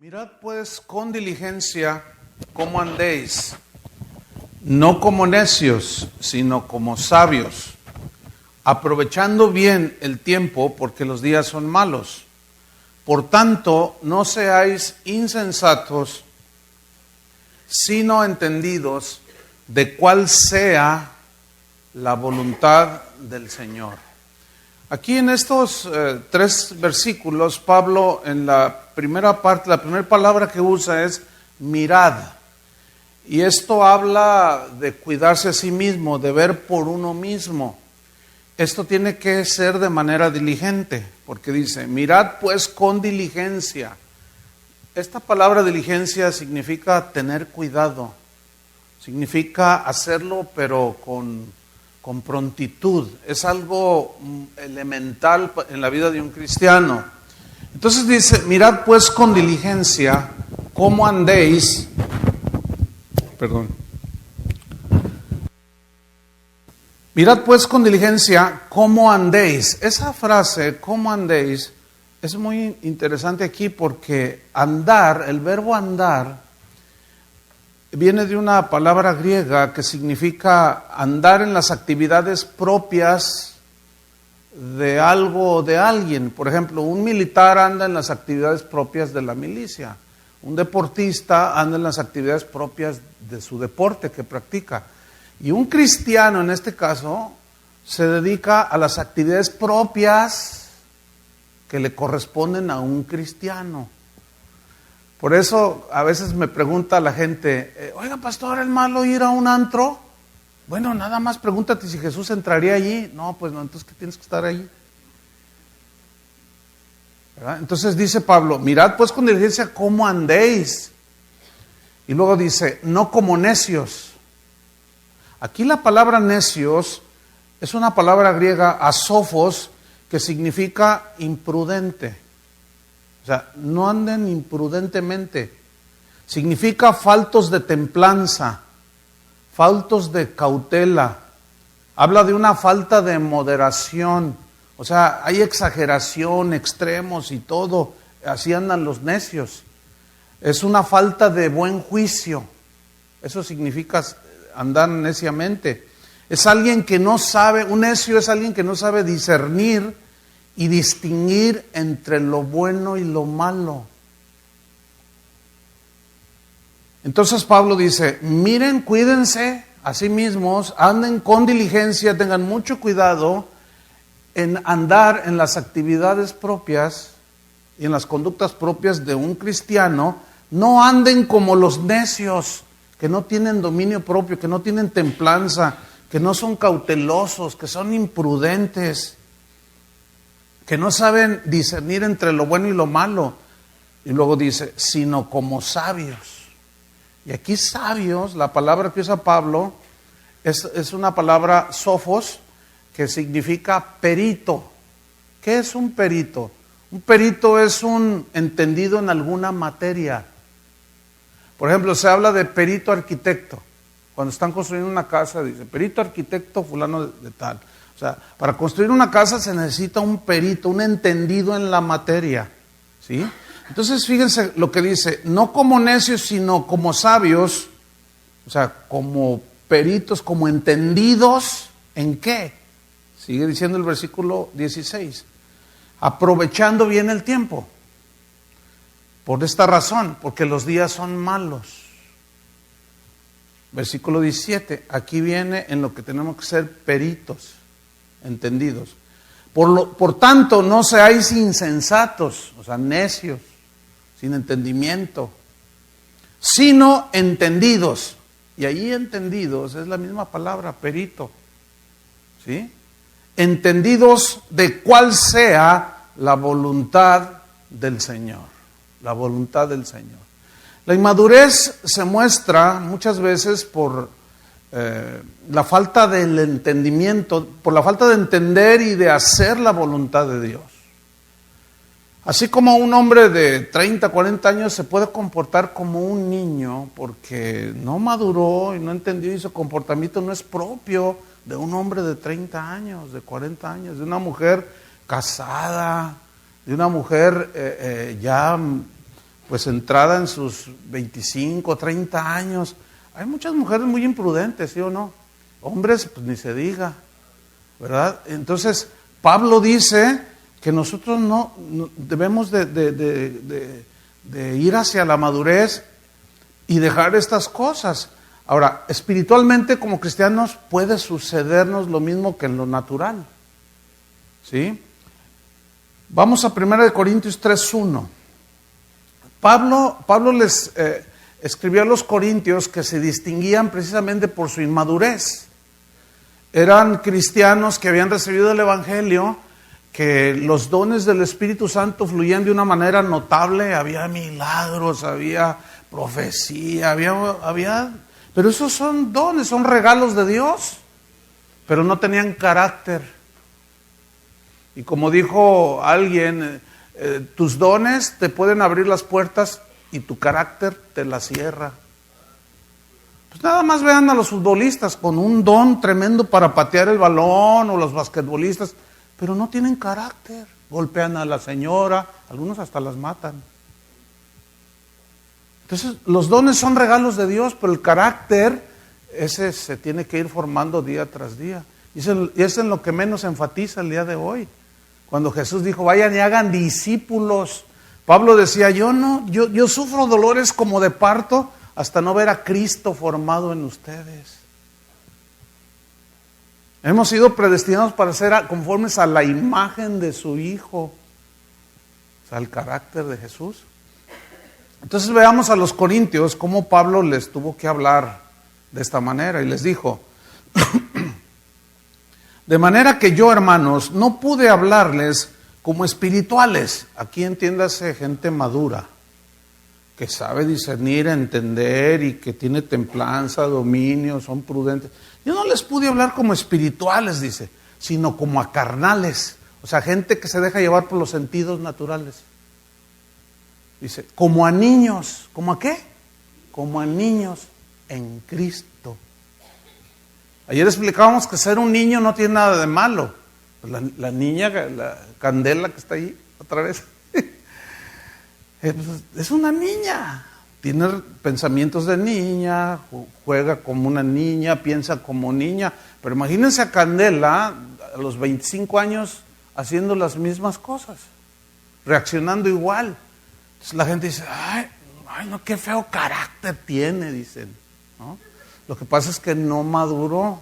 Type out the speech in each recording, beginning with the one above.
Mirad pues con diligencia cómo andéis, no como necios, sino como sabios, aprovechando bien el tiempo, porque los días son malos. Por tanto, no seáis insensatos, sino entendidos de cuál sea la voluntad del Señor. Aquí en estos tres versículos, Pablo en la primera parte, la primera palabra que usa es mirad. Y esto habla de cuidarse a sí mismo, de ver por uno mismo. Esto tiene que ser de manera diligente, porque dice, mirad pues con diligencia. Esta palabra diligencia significa tener cuidado, significa hacerlo pero con prontitud. Es algo elemental en la vida de un cristiano. Entonces dice, mirad pues con diligencia cómo andéis. Mirad pues con diligencia cómo andéis. Esa frase, cómo andéis, es muy interesante aquí porque andar, el verbo andar, viene de una palabra griega que significa andar en las actividades propias de algo o de alguien. Por ejemplo, un militar anda en las actividades propias de la milicia. Un deportista anda en las actividades propias de su deporte que practica. Y un cristiano, en este caso, se dedica a las actividades propias que le corresponden a un cristiano. Por eso a veces me pregunta la gente, oiga pastor, ¿es malo ir a un antro? Bueno, nada más pregúntate si Jesús entraría allí. No, pues no, entonces ¿qué tienes que estar allí? ¿Verdad? Entonces dice Pablo, mirad pues con diligencia cómo andéis. Y luego dice, no como necios. Aquí la palabra necios es una palabra griega, asofos, que significa imprudente. O sea, no anden imprudentemente. Significa faltos de templanza, faltos de cautela. Habla de una falta de moderación. O sea, hay exageración, extremos y todo. Así andan los necios. Es una falta de buen juicio. Eso significa andar neciamente. Es alguien que no sabe, un necio es alguien que no sabe discernir y distinguir entre lo bueno y lo malo. Entonces Pablo dice, miren, cuídense a sí mismos, anden con diligencia, tengan mucho cuidado en andar en las actividades propias y en las conductas propias de un cristiano. No anden como los necios, que no tienen dominio propio, que no tienen templanza, que no son cautelosos, que son imprudentes, que no saben discernir entre lo bueno y lo malo. Y luego dice, sino como sabios. Y aquí sabios, la palabra que usa Pablo, es una palabra sofos, que significa perito. ¿Qué es un perito? Un perito es un entendido en alguna materia. Por ejemplo, se habla de perito arquitecto. Cuando están construyendo una casa, dice, perito arquitecto fulano de tal. O sea, para construir una casa se necesita un perito, un entendido en la materia, ¿sí? Entonces, fíjense lo que dice, no como necios, sino como sabios, o sea, como peritos, como entendidos, ¿en qué? Sigue diciendo el versículo 16, aprovechando bien el tiempo, por esta razón, porque los días son malos. Versículo 17, aquí viene en lo que tenemos que ser peritos, entendidos. Por tanto, no seáis insensatos, o sea, necios, sin entendimiento, sino entendidos. Y ahí entendidos es la misma palabra, perito, ¿sí? Entendidos de cuál sea la voluntad del Señor, la voluntad del Señor. La inmadurez se muestra muchas veces por la falta del entendimiento, por la falta de entender y de hacer la voluntad de Dios. Así como un hombre de 30, 40 años se puede comportar como un niño porque no maduró y no entendió y su comportamiento no es propio de un hombre de 30 años, de 40 años, de una mujer casada, de una mujer ya pues entrada en sus 25, 30 años. Hay muchas mujeres muy imprudentes, ¿sí o no? Hombres, pues ni se diga, ¿verdad? Entonces, Pablo dice que nosotros no debemos de ir hacia la madurez y dejar estas cosas. Ahora, espiritualmente como cristianos puede sucedernos lo mismo que en lo natural, ¿sí? Vamos a 1 Corintios 3:1. Pablo les escribió a los corintios que se distinguían precisamente por su inmadurez. Eran cristianos que habían recibido el Evangelio, que los dones del Espíritu Santo fluían de una manera notable, había milagros, había profecía, pero esos son dones, son regalos de Dios, pero no tenían carácter. Y como dijo alguien, tus dones te pueden abrir las puertas y tu carácter te las cierra. Pues nada más vean a los futbolistas con un don tremendo para patear el balón, o los basquetbolistas, pero no tienen carácter, golpean a la señora, algunos hasta las matan. Entonces, los dones son regalos de Dios, pero el carácter, ese se tiene que ir formando día tras día. Y es en lo que menos enfatiza el día de hoy. Cuando Jesús dijo, vayan y hagan discípulos. Pablo decía, yo sufro dolores como de parto hasta no ver a Cristo formado en ustedes. Hemos sido predestinados para ser conformes a la imagen de su Hijo, o sea, el carácter de Jesús. Entonces veamos a los corintios cómo Pablo les tuvo que hablar de esta manera y les dijo, de manera que yo, hermanos, no pude hablarles como espirituales. Aquí entiéndase gente madura, que sabe discernir, entender y que tiene templanza, dominio, son prudentes. Yo no les pude hablar como espirituales, dice, sino como a carnales. O sea, gente que se deja llevar por los sentidos naturales. Dice, como a niños. ¿Cómo a qué? Como a niños en Cristo. Ayer explicábamos que ser un niño no tiene nada de malo. La niña, la Candela que está ahí otra vez, es una niña. Tiene pensamientos de niña, juega como una niña, piensa como niña. Pero imagínense a Candela a los 25 años haciendo las mismas cosas, reaccionando igual. Entonces la gente dice, ay, no, qué feo carácter tiene, dicen, ¿no? Lo que pasa es que no maduró.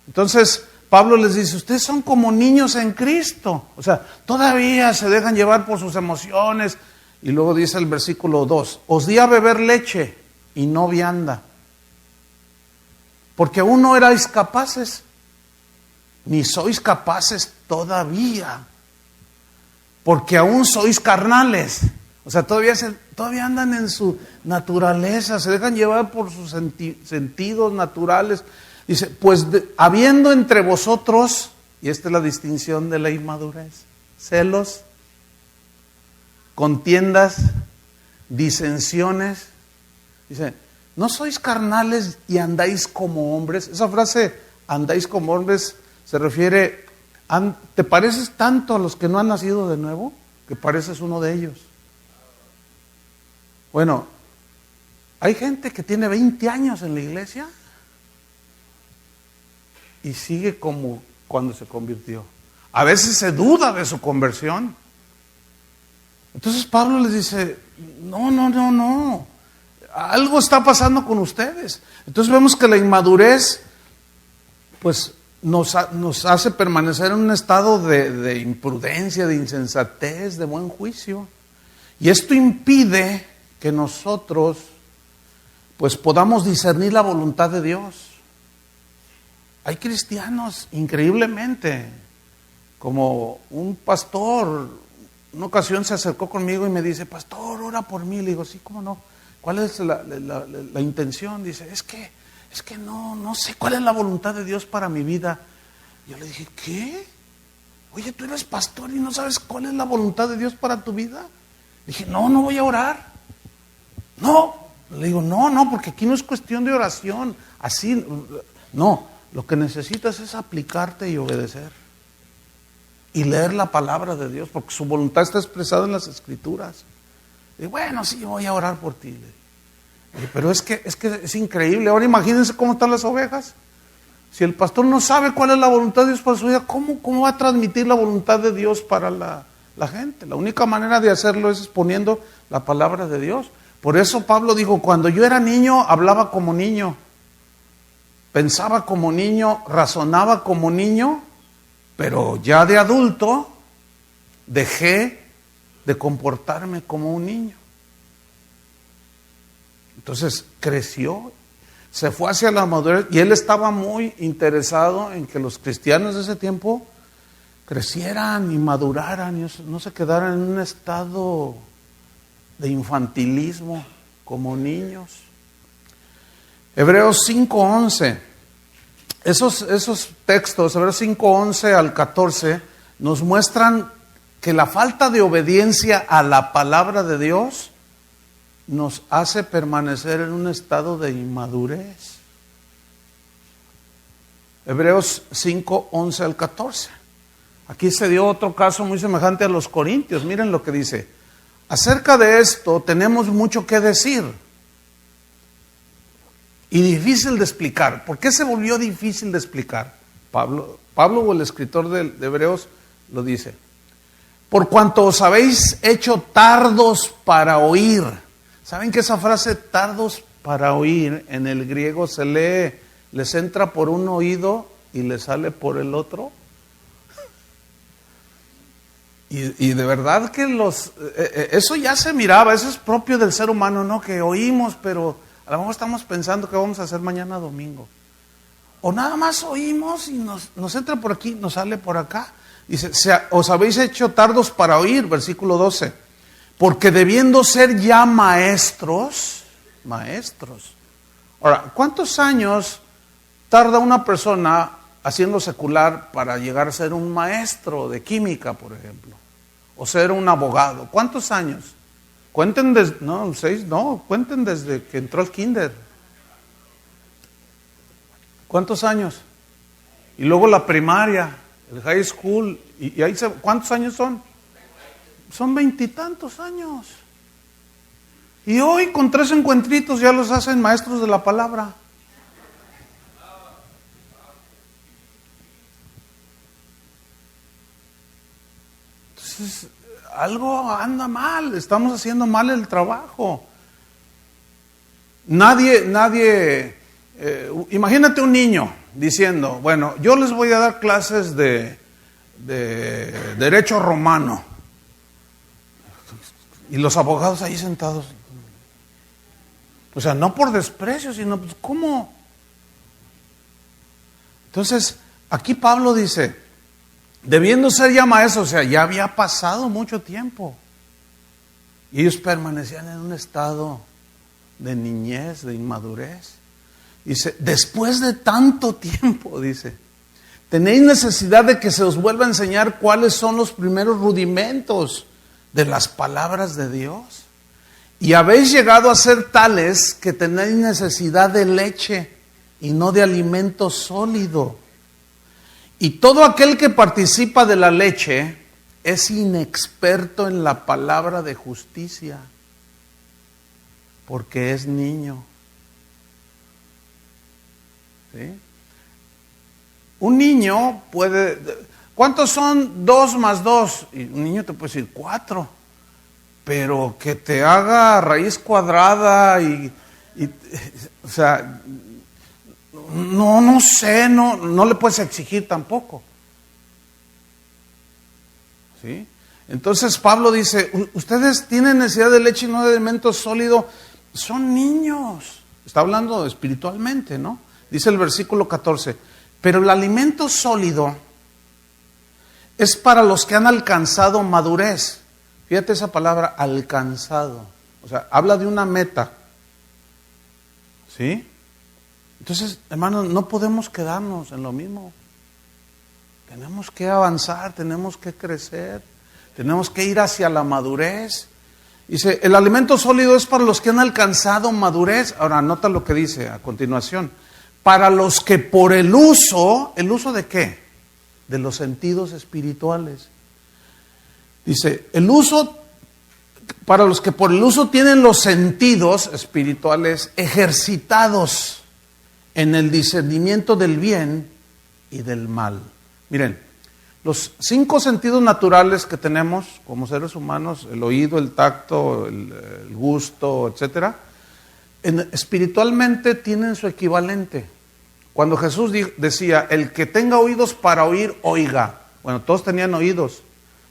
Entonces Pablo les dice, ustedes son como niños en Cristo. O sea, todavía se dejan llevar por sus emociones. Y luego dice el versículo 2, os di a beber leche y no vianda, porque aún no erais capaces, ni sois capaces todavía, porque aún sois carnales. O sea, todavía andan en su naturaleza, se dejan llevar por sus sentidos naturales. Dice, pues habiendo entre vosotros, y esta es la distinción de la inmadurez, celos, contiendas, disensiones. Dice, ¿no sois carnales y andáis como hombres? Esa frase, andáis como hombres, se refiere, ¿te pareces tanto a los que no han nacido de nuevo? Que pareces uno de ellos. Bueno, hay gente que tiene 20 años en la iglesia y sigue como cuando se convirtió. A veces se duda de su conversión. Entonces Pablo les dice, no, algo está pasando con ustedes. Entonces vemos que la inmadurez pues nos hace permanecer en un estado de imprudencia, de insensatez, de buen juicio. Y esto impide que nosotros pues podamos discernir la voluntad de Dios. Hay cristianos, increíblemente, como un pastor, una ocasión se acercó conmigo y me dice, pastor, ora por mí. Le digo, sí, ¿cómo no? ¿Cuál es la intención? Dice, es que no sé cuál es la voluntad de Dios para mi vida. Yo le dije, ¿qué? Oye, tú eres pastor y no sabes cuál es la voluntad de Dios para tu vida. Le dije, no voy a orar. No, le digo, no, porque aquí no es cuestión de oración. Así, no, lo que necesitas es aplicarte y obedecer. Y leer la palabra de Dios, porque su voluntad está expresada en las Escrituras. Y bueno, sí, voy a orar por ti. Pero es que es increíble. Ahora imagínense cómo están las ovejas. Si el pastor no sabe cuál es la voluntad de Dios para su vida, ¿cómo va a transmitir la voluntad de Dios para la gente? La única manera de hacerlo es exponiendo la palabra de Dios. Por eso Pablo dijo, cuando yo era niño, hablaba como niño, pensaba como niño, razonaba como niño, pero ya de adulto dejé de comportarme como un niño. Entonces creció, se fue hacia la madurez y él estaba muy interesado en que los cristianos de ese tiempo crecieran y maduraran y no se quedaran en un estado de infantilismo como niños. Hebreos 5:11, esos textos, Hebreos 5:11 al 14, nos muestran que la falta de obediencia a la palabra de Dios nos hace permanecer en un estado de inmadurez. Hebreos 5:11 al 14. Aquí se dio otro caso muy semejante a los corintios. Miren lo que dice. Acerca de esto tenemos mucho que decir y difícil de explicar. ¿Por qué se volvió difícil de explicar? Pablo o el escritor de Hebreos lo dice. Por cuanto os habéis hecho tardos para oír. ¿Saben que esa frase tardos para oír en el griego se lee, les entra por un oído y les sale por el otro? Y de verdad que eso ya se miraba, eso es propio del ser humano, ¿no? Que oímos, pero a lo mejor estamos pensando que vamos a hacer mañana domingo. O nada más oímos y nos entra por aquí, nos sale por acá. Dice, os habéis hecho tardos para oír, versículo 12. Porque debiendo ser ya maestros. Ahora, ¿cuántos años tarda una persona haciendo secular para llegar a ser un maestro de química, por ejemplo? O ser un abogado. ¿Cuántos años? Cuenten cuenten desde que entró al kinder. ¿Cuántos años? Y luego la primaria, el high school, y ahí ¿cuántos años son? Son 20 y tantos años. Y hoy con 3 encuentritos ya los hacen maestros de la palabra. Entonces, algo anda mal, estamos haciendo mal el trabajo. Imagínate un niño diciendo, bueno, yo les voy a dar clases de derecho romano. Y los abogados ahí sentados. O sea, no por desprecio, sino, pues, ¿cómo? Entonces, aquí Pablo dice, debiendo ser ya maestros, o sea, ya había pasado mucho tiempo. Y ellos permanecían en un estado de niñez, de inmadurez. Dice, después de tanto tiempo, dice, tenéis necesidad de que se os vuelva a enseñar cuáles son los primeros rudimentos de las palabras de Dios. Y habéis llegado a ser tales que tenéis necesidad de leche y no de alimento sólido. Y todo aquel que participa de la leche es inexperto en la palabra de justicia, porque es niño. ¿Sí? Un niño puede... ¿Cuántos son 2 más 2? Y un niño te puede decir 4. Pero que te haga raíz cuadrada o sea, no sé, no le puedes exigir tampoco. ¿Sí? Entonces Pablo dice, ustedes tienen necesidad de leche y no de alimento sólido, son niños. Está hablando espiritualmente, ¿no? Dice el versículo 14, pero el alimento sólido es para los que han alcanzado madurez. Fíjate esa palabra, alcanzado. O sea, habla de una meta. ¿Sí? Entonces, hermanos, no podemos quedarnos en lo mismo. Tenemos que avanzar, tenemos que crecer, tenemos que ir hacia la madurez. Dice, el alimento sólido es para los que han alcanzado madurez. Ahora, nota lo que dice a continuación. Para los que por ¿el uso de qué? De los sentidos espirituales. Dice, el uso para los que por el uso tienen los sentidos espirituales ejercitados en el discernimiento del bien y del mal. Miren, los 5 sentidos naturales que tenemos como seres humanos, el oído, el tacto, el gusto, etcétera, espiritualmente tienen su equivalente. Cuando Jesús decía, el que tenga oídos para oír, oiga. Bueno, todos tenían oídos,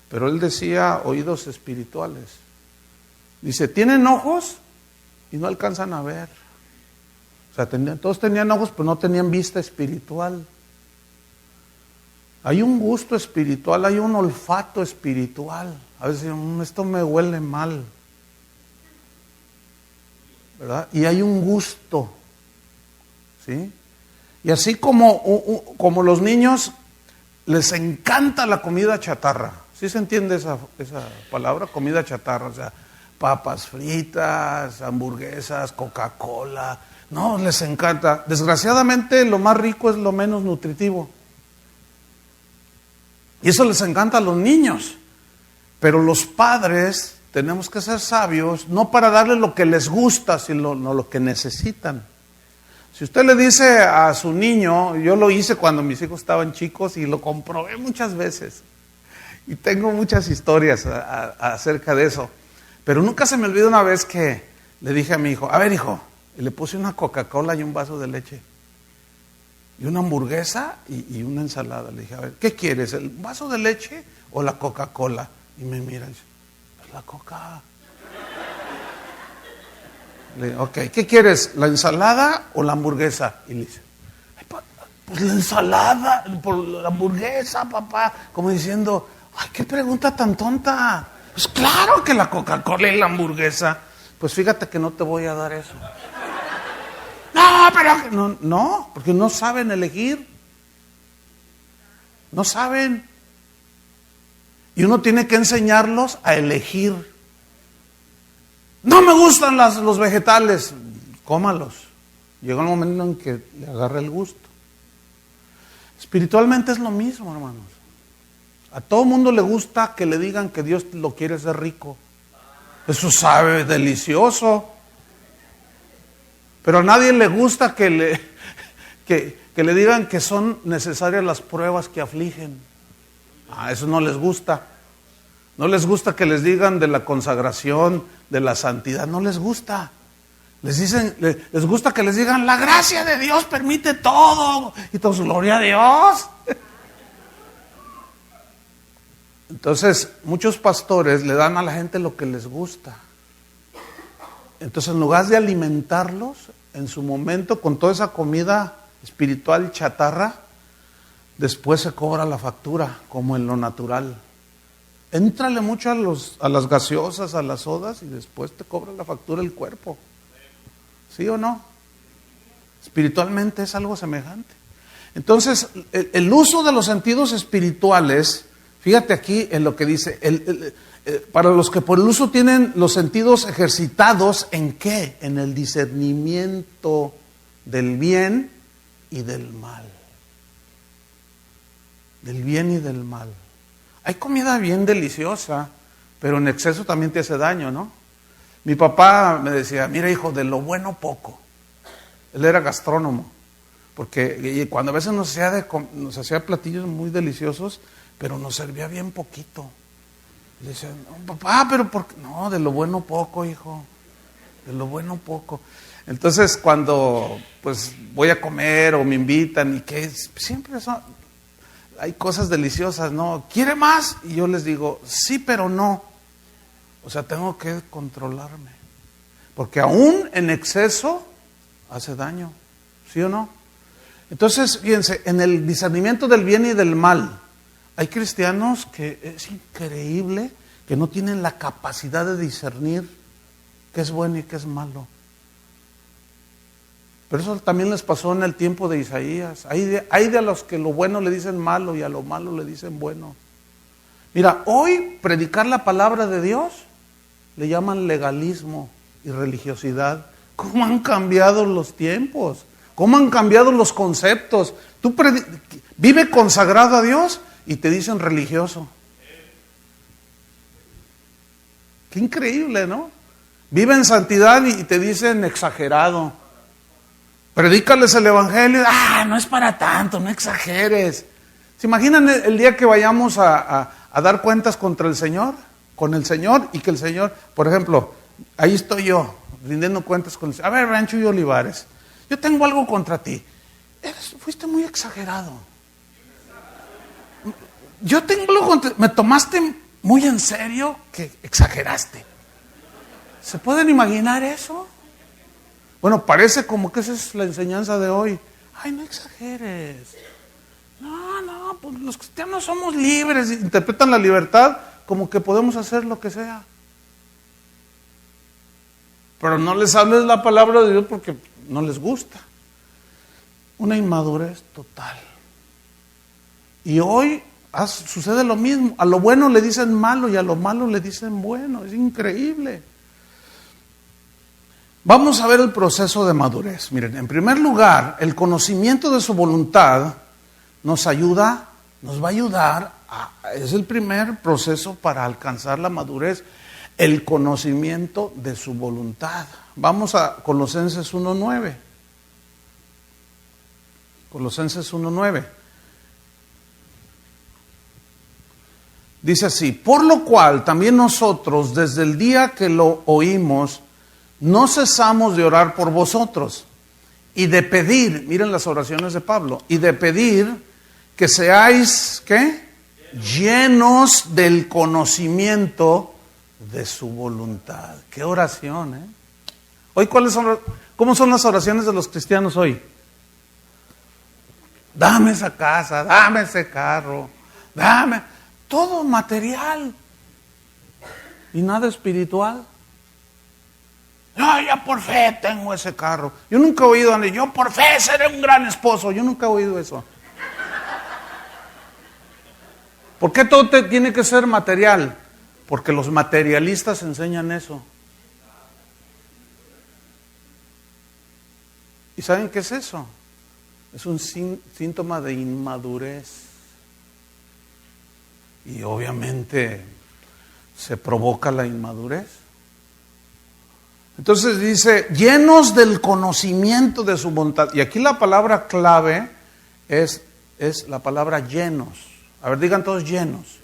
pero él decía oídos espirituales. Dice, tienen ojos y no alcanzan a ver. O sea, todos tenían ojos, pero no tenían vista espiritual. Hay un gusto espiritual, hay un olfato espiritual. A veces esto me huele mal, ¿verdad? Y hay un gusto, ¿sí? Y así como los niños les encanta la comida chatarra. ¿Sí se entiende esa palabra? Comida chatarra, o sea, papas fritas, hamburguesas, Coca-Cola. No, les encanta. Desgraciadamente lo más rico es lo menos nutritivo. Y eso les encanta a los niños. Pero los padres tenemos que ser sabios, no para darles lo que les gusta, sino lo que necesitan. Si usted le dice a su niño, yo lo hice cuando mis hijos estaban chicos y lo comprobé muchas veces. Y tengo muchas historias acerca de eso. Pero nunca se me olvida una vez que le dije a mi hijo, a ver hijo, y le puse una Coca-Cola y un vaso de leche. Y una hamburguesa y una ensalada. Le dije, a ver, ¿qué quieres? ¿El vaso de leche o la Coca-Cola? Y me mira y dice, pues la Coca. Le digo, ok, ¿qué quieres? ¿La ensalada o la hamburguesa? Y le dice, pues la ensalada, por la hamburguesa, papá. Como diciendo, ay, qué pregunta tan tonta. Pues claro que la Coca-Cola y la hamburguesa. Pues fíjate que no te voy a dar eso. No, pero no, porque no saben elegir. No saben. Y uno tiene que enseñarlos a elegir. No me gustan los vegetales. Cómalos. Llega el momento en que le agarra el gusto. Espiritualmente es lo mismo, hermanos. A todo mundo le gusta que le digan que Dios lo quiere hacer rico. Eso sabe delicioso. Pero a nadie le gusta que le digan que son necesarias las pruebas que afligen. Eso no les gusta. No les gusta que les digan de la consagración, de la santidad. No les gusta. Les gusta que les digan, la gracia de Dios permite todo. Y todos, gloria a Dios. Entonces, muchos pastores le dan a la gente lo que les gusta. Entonces, en lugar de alimentarlos en su momento con toda esa comida espiritual chatarra, después se cobra la factura, como en lo natural. Éntrale mucho a las gaseosas, a las sodas, y después te cobra la factura el cuerpo. ¿Sí o no? Espiritualmente es algo semejante. Entonces, el uso de los sentidos espirituales, fíjate aquí en lo que dice, para los que por el uso tienen los sentidos ejercitados, ¿en qué? En el discernimiento del bien y del mal. Del bien y del mal. Hay comida bien deliciosa, pero en exceso también te hace daño, ¿no? Mi papá me decía, mira hijo, de lo bueno poco. Él era gastrónomo, porque cuando a veces nos hacía platillos muy deliciosos, pero nos servía bien poquito. Le decía, no, papá, pero ¿por qué? No, de lo bueno poco, hijo, de lo bueno poco. Entonces cuando pues voy a comer o me invitan y que siempre hay cosas deliciosas, ¿no? ¿Quiere más? Y yo les digo, sí, pero no. O sea, tengo que controlarme. Porque aún en exceso hace daño, ¿sí o no? Entonces, fíjense, en el discernimiento del bien y del mal, hay cristianos que es increíble que no tienen la capacidad de discernir qué es bueno y qué es malo. Pero eso también les pasó en el tiempo de Isaías. Hay de los que lo bueno le dicen malo y a lo malo le dicen bueno. Mira, hoy predicar la palabra de Dios le llaman legalismo y religiosidad. ¿Cómo han cambiado los tiempos? ¿Cómo han cambiado los conceptos? Tú vive consagrado a Dios y te dicen religioso. Qué increíble, ¿no? Vive en santidad y te dicen exagerado. Predícales el evangelio, no es para tanto, no exageres. ¿Se imaginan el día que vayamos a dar cuentas contra el Señor? Con el Señor, y que el Señor, por ejemplo, ahí estoy yo, rindiendo cuentas con el Señor. A ver, Rancho y Olivares, yo tengo algo contra ti. Fuiste muy exagerado. Yo tengo algo contra ti. Me tomaste muy en serio que exageraste. ¿Se pueden imaginar eso? Bueno, parece como que esa es la enseñanza de hoy. Ay, no exageres. No, pues los cristianos somos libres. Interpretan la libertad como que podemos hacer lo que sea. Pero no les hables la palabra de Dios porque no les gusta. Una inmadurez total. Y hoy sucede lo mismo. A lo bueno le dicen malo y a lo malo le dicen bueno. Es increíble. Vamos a ver el proceso de madurez. Miren, en primer lugar, el conocimiento de su voluntad nos va a ayudar, es el primer proceso para alcanzar la madurez, el conocimiento de su voluntad. Vamos a Colosenses 1:9. Colosenses 1:9. Dice así: por lo cual también nosotros, desde el día que lo oímos, no cesamos de orar por vosotros y de pedir, miren las oraciones de Pablo, y de pedir que seáis, ¿qué? Llenos del conocimiento de su voluntad. ¡Qué oración, eh! Hoy, ¿cómo son las oraciones de los cristianos hoy? Dame esa casa, dame ese carro, dame todo material y nada espiritual. Ya por fe tengo ese carro. Yo nunca he oído, yo por fe seré un gran esposo. Yo nunca he oído eso. ¿Por qué todo tiene que ser material? Porque los materialistas enseñan eso. ¿Y saben qué es eso? Es un síntoma de inmadurez. Y obviamente se provoca la inmadurez. Entonces dice, llenos del conocimiento de su voluntad. Y aquí la palabra clave es la palabra llenos. A ver, digan todos llenos.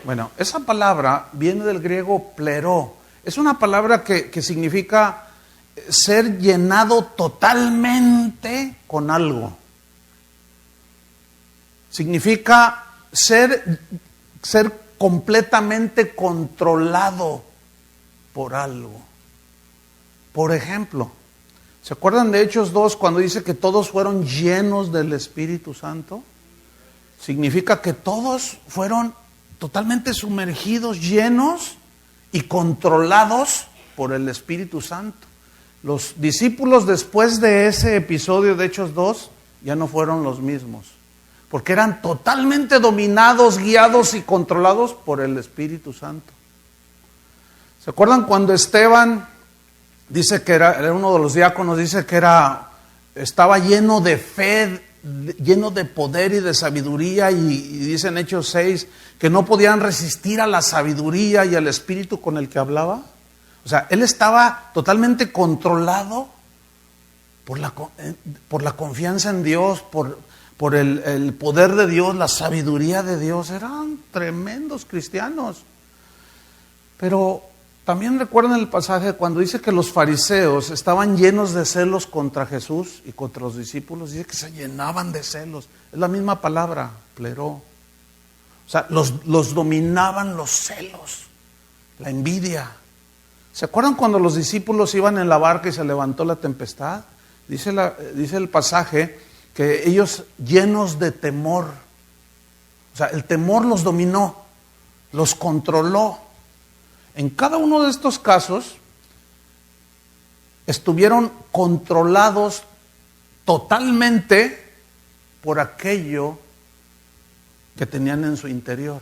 Bueno, esa palabra viene del griego pleró. Es una palabra que significa ser llenado totalmente con algo. Significa ser completamente controlado por algo. Por ejemplo, ¿se acuerdan de Hechos 2 cuando dice que todos fueron llenos del Espíritu Santo? Significa que todos fueron totalmente sumergidos, llenos y controlados por el Espíritu Santo. Los discípulos después de ese episodio de Hechos 2 ya no fueron los mismos, porque eran totalmente dominados, guiados y controlados por el Espíritu Santo. ¿Se acuerdan cuando Esteban dice que era uno de los diáconos, dice que estaba lleno de fe, lleno de poder y de sabiduría, y dice en Hechos 6 que no podían resistir a la sabiduría y al espíritu con el que hablaba? O sea, él estaba totalmente controlado por la confianza en Dios, por el poder de Dios, la sabiduría de Dios. Eran tremendos cristianos. Pero también recuerdan el pasaje cuando dice que los fariseos estaban llenos de celos contra Jesús y contra los discípulos. Dice que se llenaban de celos. Es la misma palabra, pleró. O sea, los dominaban los celos, la envidia. ¿Se acuerdan cuando los discípulos iban en la barca y se levantó la tempestad? Dice el pasaje que ellos llenos de temor. O sea, el temor los dominó, los controló. En cada uno de estos casos estuvieron controlados totalmente por aquello que tenían en su interior.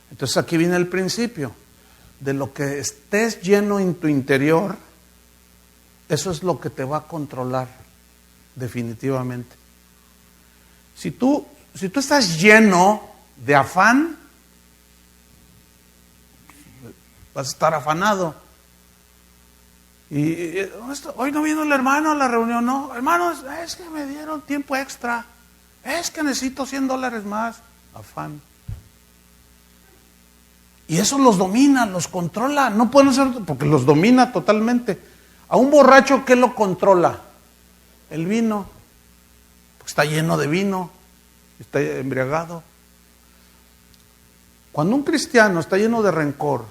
Entonces aquí viene el principio. De lo que estés lleno en tu interior, eso es lo que te va a controlar definitivamente. Si tú estás lleno de afán, vas a estar afanado. Hoy no vino el hermano a la reunión, no, hermanos, es que me dieron tiempo extra, es que necesito $100 más, afán. Y eso los domina, los controla, no pueden ser, porque los domina totalmente. A un borracho, ¿qué lo controla? El vino, porque está lleno de vino, está embriagado. Cuando un cristiano está lleno de rencor,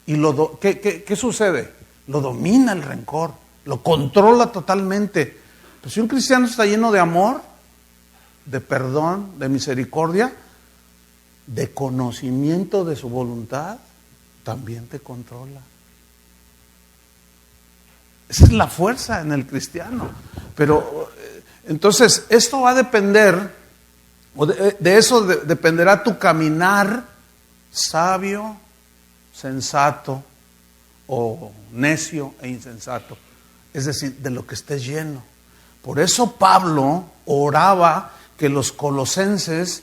¿qué sucede? Lo domina el rencor, lo controla totalmente. Pero si un cristiano está lleno de amor, de perdón, de misericordia, de conocimiento de su voluntad, también te controla. Esa es la fuerza en el cristiano. Pero entonces esto va a depender, o de eso dependerá tu caminar sabio, sensato, o necio e insensato, es decir, de lo que estés lleno. Por eso Pablo oraba que los colosenses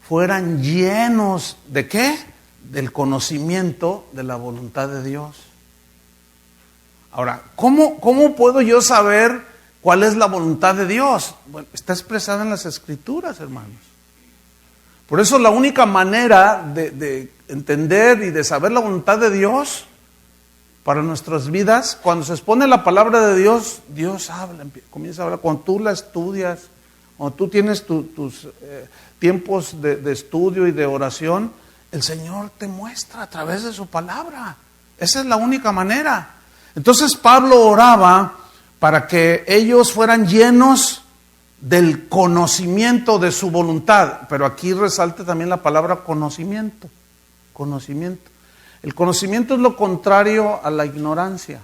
fueran llenos ¿de qué? Del conocimiento de la voluntad de Dios. Ahora, ¿cómo puedo yo saber cuál es la voluntad de Dios? Bueno, está expresada en las Escrituras, hermanos. Por eso la única manera de entender y de saber la voluntad de Dios para nuestras vidas, cuando se expone la palabra de Dios, Dios habla, comienza a hablar. Cuando tú la estudias, cuando tú tienes tus tiempos de estudio y de oración, el Señor te muestra a través de su palabra. Esa es la única manera. Entonces Pablo oraba para que ellos fueran llenos del conocimiento de su voluntad. Pero aquí resalta también la palabra conocimiento. Conocimiento. El conocimiento es lo contrario a la ignorancia.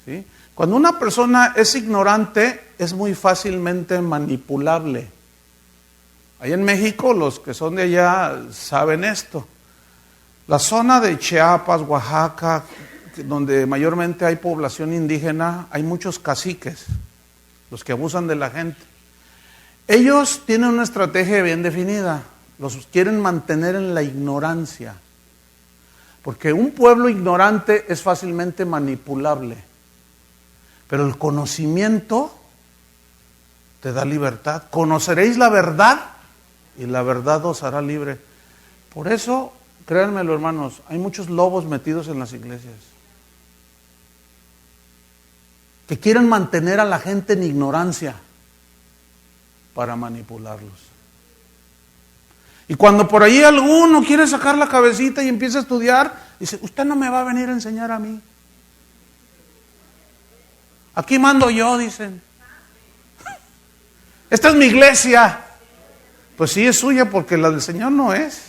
¿Sí? Cuando una persona es ignorante, es muy fácilmente manipulable. Allá en México, los que son de allá saben esto. La zona de Chiapas, Oaxaca, donde mayormente hay población indígena, hay muchos caciques, los que abusan de la gente. Ellos tienen una estrategia bien definida, los quieren mantener en la ignorancia. Porque un pueblo ignorante es fácilmente manipulable. Pero el conocimiento te da libertad. Conoceréis la verdad y la verdad os hará libre. Por eso, créanmelo, hermanos, hay muchos lobos metidos en las iglesias que quieren mantener a la gente en ignorancia para manipularlos. Y cuando por ahí alguno quiere sacar la cabecita y empieza a estudiar, dice, usted no me va a venir a enseñar a mí. Aquí mando yo, dicen. Esta es mi iglesia. Pues sí es suya porque la del Señor no es.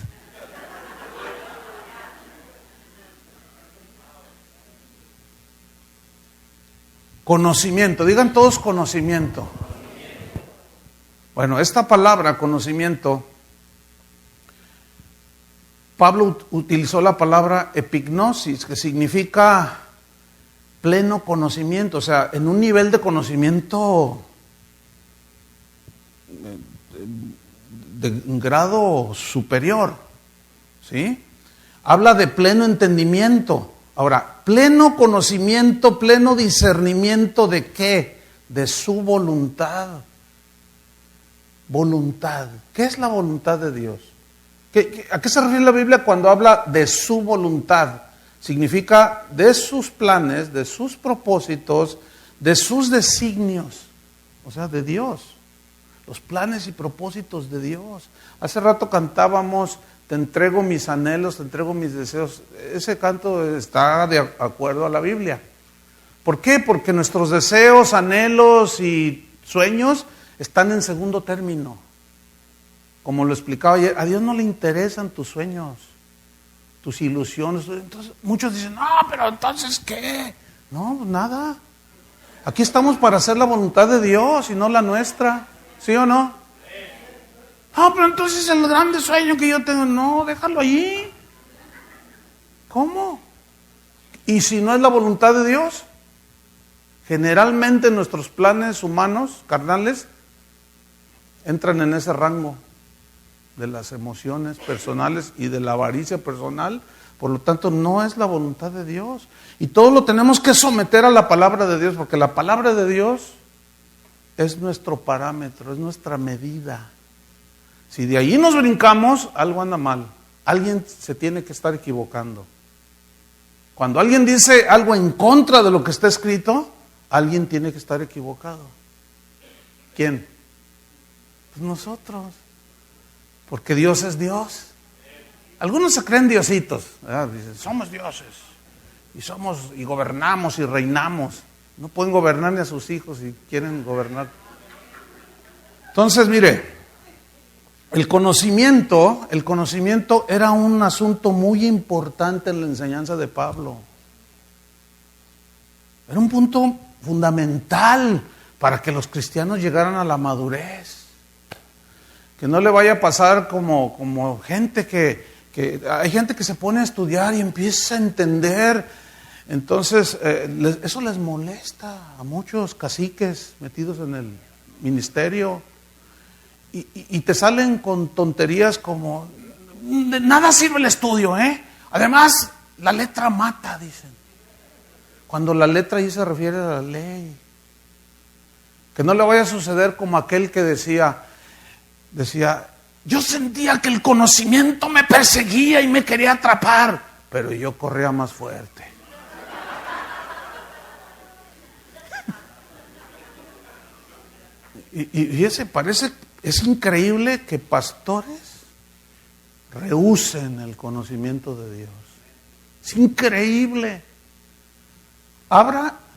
Conocimiento, digan todos conocimiento. Bueno, esta palabra conocimiento, Pablo utilizó la palabra epignosis, que significa pleno conocimiento, o sea, en un nivel de conocimiento de un grado superior, ¿sí? Habla de pleno entendimiento. Ahora, pleno conocimiento, pleno discernimiento ¿de qué? De su voluntad. Voluntad. ¿Qué es la voluntad de Dios? ¿A qué se refiere la Biblia cuando habla de su voluntad? Significa de sus planes, de sus propósitos, de sus designios, o sea, de Dios. Los planes y propósitos de Dios. Hace rato cantábamos, te entrego mis anhelos, te entrego mis deseos. Ese canto está de acuerdo a la Biblia. ¿Por qué? Porque nuestros deseos, anhelos y sueños están en segundo término. Como lo explicaba ayer, a Dios no le interesan tus sueños, tus ilusiones. Entonces, muchos dicen, no, pero entonces, ¿qué? No, pues nada. Aquí estamos para hacer la voluntad de Dios y no la nuestra. ¿Sí o no? No, pero entonces el grande sueño que yo tengo, no, déjalo allí. ¿Cómo? ¿Y si no es la voluntad de Dios? Generalmente nuestros planes humanos, carnales, entran en ese rango de las emociones personales y de la avaricia personal, Por lo tanto, no es la voluntad de Dios. Y todo lo tenemos que someter a la palabra de Dios, porque la palabra de Dios es nuestro parámetro, es nuestra medida. Si de ahí nos brincamos, algo anda mal. Alguien se tiene que estar equivocando. Cuando alguien dice algo en contra de lo que está escrito, alguien tiene que estar equivocado. ¿Quién? Pues nosotros. Porque Dios es Dios. Algunos se creen diositos, ¿verdad? Dicen, somos dioses. Y gobernamos y reinamos. No pueden gobernar ni a sus hijos si quieren gobernar. Entonces, mire, el conocimiento era un asunto muy importante en la enseñanza de Pablo. Era un punto fundamental para que los cristianos llegaran a la madurez. Que no le vaya a pasar como gente que hay gente que se pone a estudiar y empieza a entender. Entonces, eso les molesta a muchos caciques metidos en el ministerio. Y te salen con tonterías como, de nada sirve el estudio, ¿eh? Además, la letra mata, dicen. Cuando la letra ahí se refiere a la ley. Que no le vaya a suceder como aquel que decía, yo sentía que el conocimiento me perseguía y me quería atrapar, pero yo corría más fuerte. Y ese es increíble que pastores rehúsen el conocimiento de Dios. Es increíble.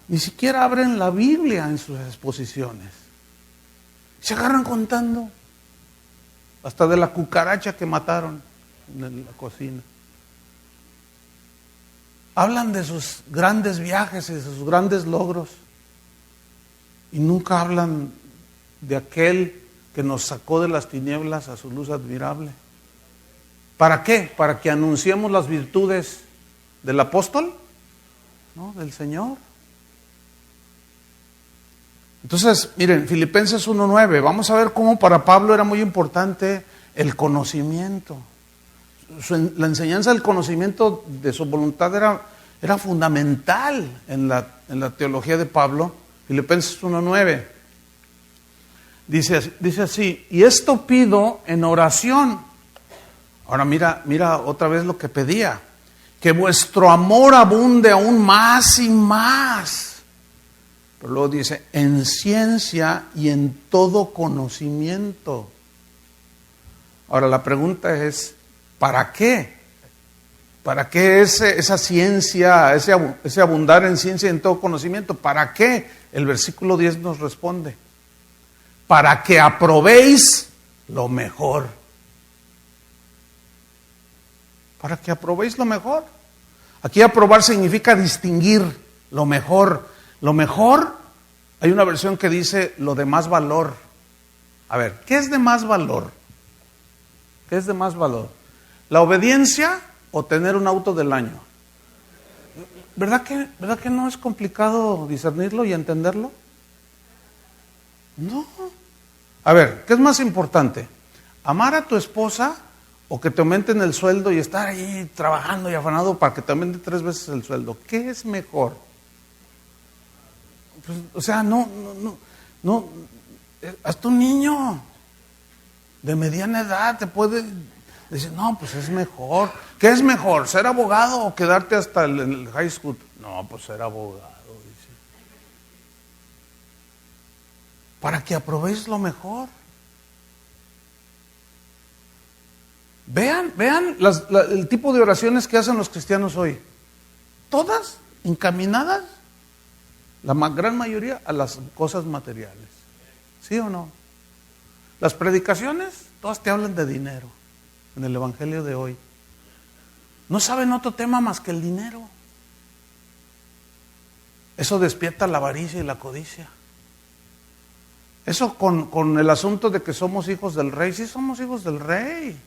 Ni siquiera abren la Biblia en sus exposiciones. Se agarran contando. Hasta de la cucaracha que mataron en la cocina. Hablan de sus grandes viajes y de sus grandes logros. Y nunca hablan de aquel que nos sacó de las tinieblas a su luz admirable. ¿Para qué? ¿Para que anunciemos las virtudes del apóstol? No, del Señor. Entonces, miren, Filipenses 1:9, vamos a ver cómo para Pablo era muy importante el conocimiento. La enseñanza del conocimiento de su voluntad era fundamental en la teología de Pablo. Filipenses 1:9 dice así, y esto pido en oración. Ahora mira otra vez lo que pedía, que vuestro amor abunde aún más y más. Pero luego dice, en ciencia y en todo conocimiento. Ahora la pregunta es, ¿para qué? ¿Para qué esa ciencia, ese abundar en ciencia y en todo conocimiento? ¿Para qué? El versículo 10 nos responde. Para que aprobéis lo mejor. Para que aprobéis lo mejor. Aquí aprobar significa distinguir lo mejor. Lo mejor, hay una versión que dice lo de más valor. A ver, ¿qué es de más valor? ¿Qué es de más valor? ¿La obediencia o tener un auto del año? ¿Verdad que no es complicado discernirlo y entenderlo? No. A ver, ¿qué es más importante? ¿Amar a tu esposa o que te aumenten el sueldo y estar ahí trabajando y afanado para que te aumente 3 veces el sueldo? ¿Qué es mejor? Pues, o sea, no, hasta un niño de mediana edad te puede decir, no, pues es mejor. ¿Qué es mejor? ¿Ser abogado o quedarte hasta el high school? No, pues ser abogado, dice. Para que aprobéis lo mejor. Vean el tipo de oraciones que hacen los cristianos hoy. Todas encaminadas, la gran mayoría, a las cosas materiales. ¿Sí o no? Las predicaciones, todas te hablan de dinero en el evangelio de hoy. No saben otro tema más que el dinero. Eso despierta la avaricia y la codicia. Eso con el asunto de que somos hijos del rey. Sí somos hijos del rey.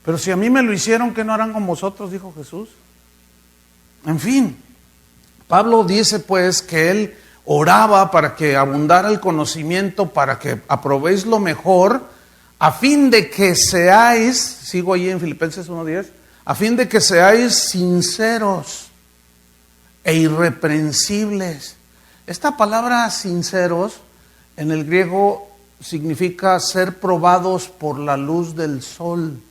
Pero si a mí me lo hicieron, ¿qué no harán con vosotros? Dijo Jesús. En fin, Pablo dice pues que él oraba para que abundara el conocimiento, para que aprobéis lo mejor, a fin de que seáis, sigo ahí en Filipenses 1:10, a fin de que seáis sinceros e irreprensibles. Esta palabra sinceros en el griego significa ser probados por la luz del sol.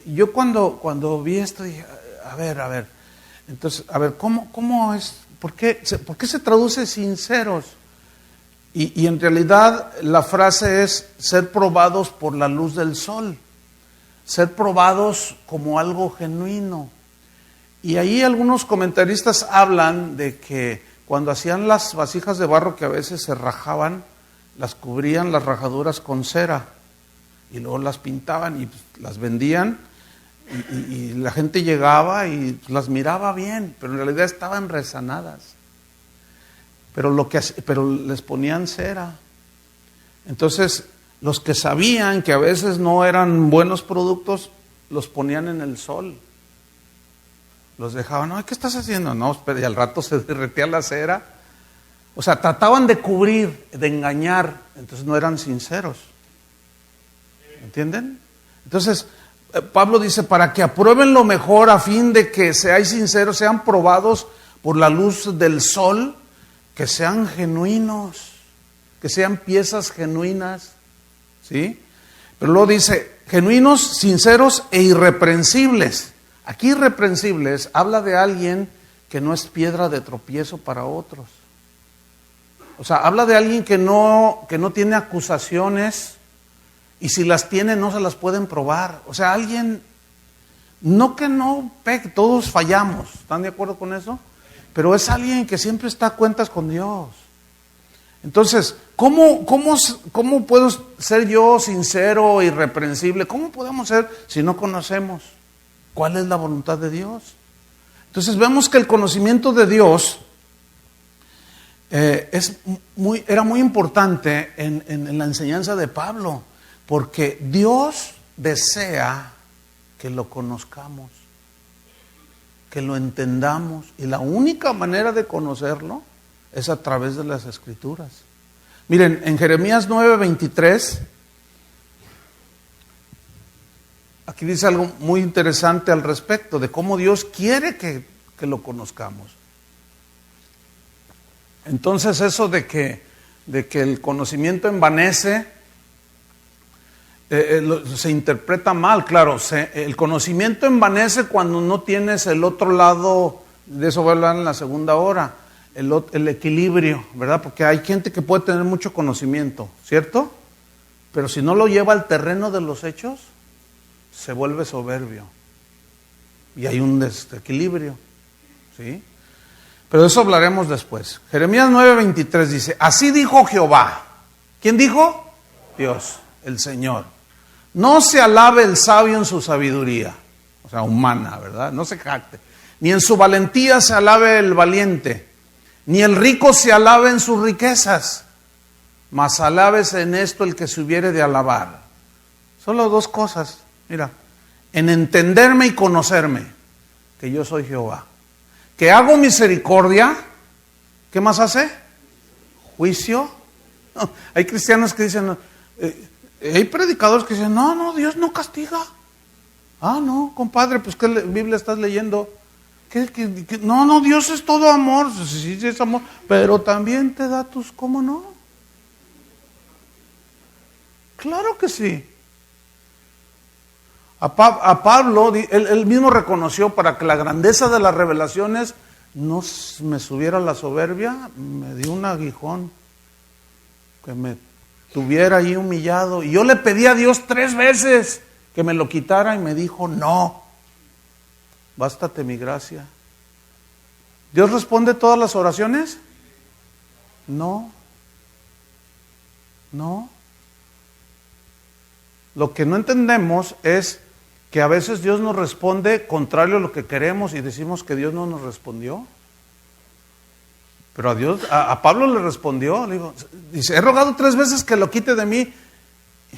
Yo cuando vi esto dije, a ver, entonces, ¿cómo es? ¿Por qué se traduce sinceros? Y en realidad la frase es ser probados por la luz del sol, ser probados como algo genuino. Y ahí algunos comentaristas hablan de que cuando hacían las vasijas de barro que a veces se rajaban, las cubrían las rajaduras con cera y luego las pintaban y las vendían y la gente llegaba y las miraba bien, pero en realidad estaban rezanadas. Pero les ponían cera. Entonces, los que sabían que a veces no eran buenos productos, los ponían en el sol. Los dejaban, no, ¿qué estás haciendo? No, espera, y al rato se derretía la cera. O sea, trataban de cubrir, de engañar, entonces no eran sinceros. ¿Entienden? Entonces, Pablo dice, para que aprueben lo mejor, a fin de que seáis sinceros, sean probados por la luz del sol, que sean genuinos, que sean piezas genuinas, ¿sí? Pero luego dice, genuinos, sinceros e irreprensibles. Aquí irreprensibles habla de alguien que no es piedra de tropiezo para otros. O sea, habla de alguien que no tiene acusaciones y si las tiene no se las pueden probar. O sea, alguien, no que no peque, todos fallamos, ¿están de acuerdo con eso? Pero es alguien que siempre está a cuentas con Dios. Entonces, ¿cómo puedo ser yo sincero e irreprensible? ¿Cómo podemos ser si no conocemos cuál es la voluntad de Dios? Entonces vemos que el conocimiento de Dios era muy importante en la enseñanza de Pablo, porque Dios desea que lo conozcamos, que lo entendamos, y la única manera de conocerlo es a través de las Escrituras. Miren, en Jeremías 9:23, aquí dice algo muy interesante al respecto de cómo Dios quiere que lo conozcamos. Entonces eso de que el conocimiento envanece, se interpreta mal, claro. El conocimiento envanece cuando no tienes el otro lado, de eso voy a hablar en la segunda hora, el equilibrio, ¿verdad? Porque hay gente que puede tener mucho conocimiento, ¿cierto? Pero si no lo lleva al terreno de los hechos, se vuelve soberbio. Y hay un desequilibrio, ¿sí? Pero de eso hablaremos después. Jeremías 9:23 dice, así dijo Jehová. ¿Quién dijo? Dios, el Señor. No se alabe el sabio en su sabiduría, o sea, humana, ¿verdad? No se jacte. Ni en su valentía se alabe el valiente, ni el rico se alabe en sus riquezas, mas alábese en esto el que se hubiere de alabar. Solo dos cosas, mira, en entenderme y conocerme, que yo soy Jehová. Que hago misericordia, ¿qué más hace? Juicio. No, hay cristianos que dicen, hay predicadores que dicen, no, Dios no castiga. Ah, no, compadre, pues ¿qué Biblia estás leyendo? No, Dios es todo amor, sí es amor, pero también te da tus, ¿cómo no? Claro que sí. A Pablo, él mismo reconoció, para que la grandeza de las revelaciones no me subiera la soberbia, me dio un aguijón, que me tuviera ahí humillado. Y yo le pedí a Dios 3 veces que me lo quitara y me dijo, no, bástate mi gracia. ¿Dios responde todas las oraciones? No. Lo que no entendemos es que a veces Dios nos responde contrario a lo que queremos y decimos que Dios no nos respondió. Pero a Pablo le respondió, le dice, he rogado 3 veces que lo quite de mí.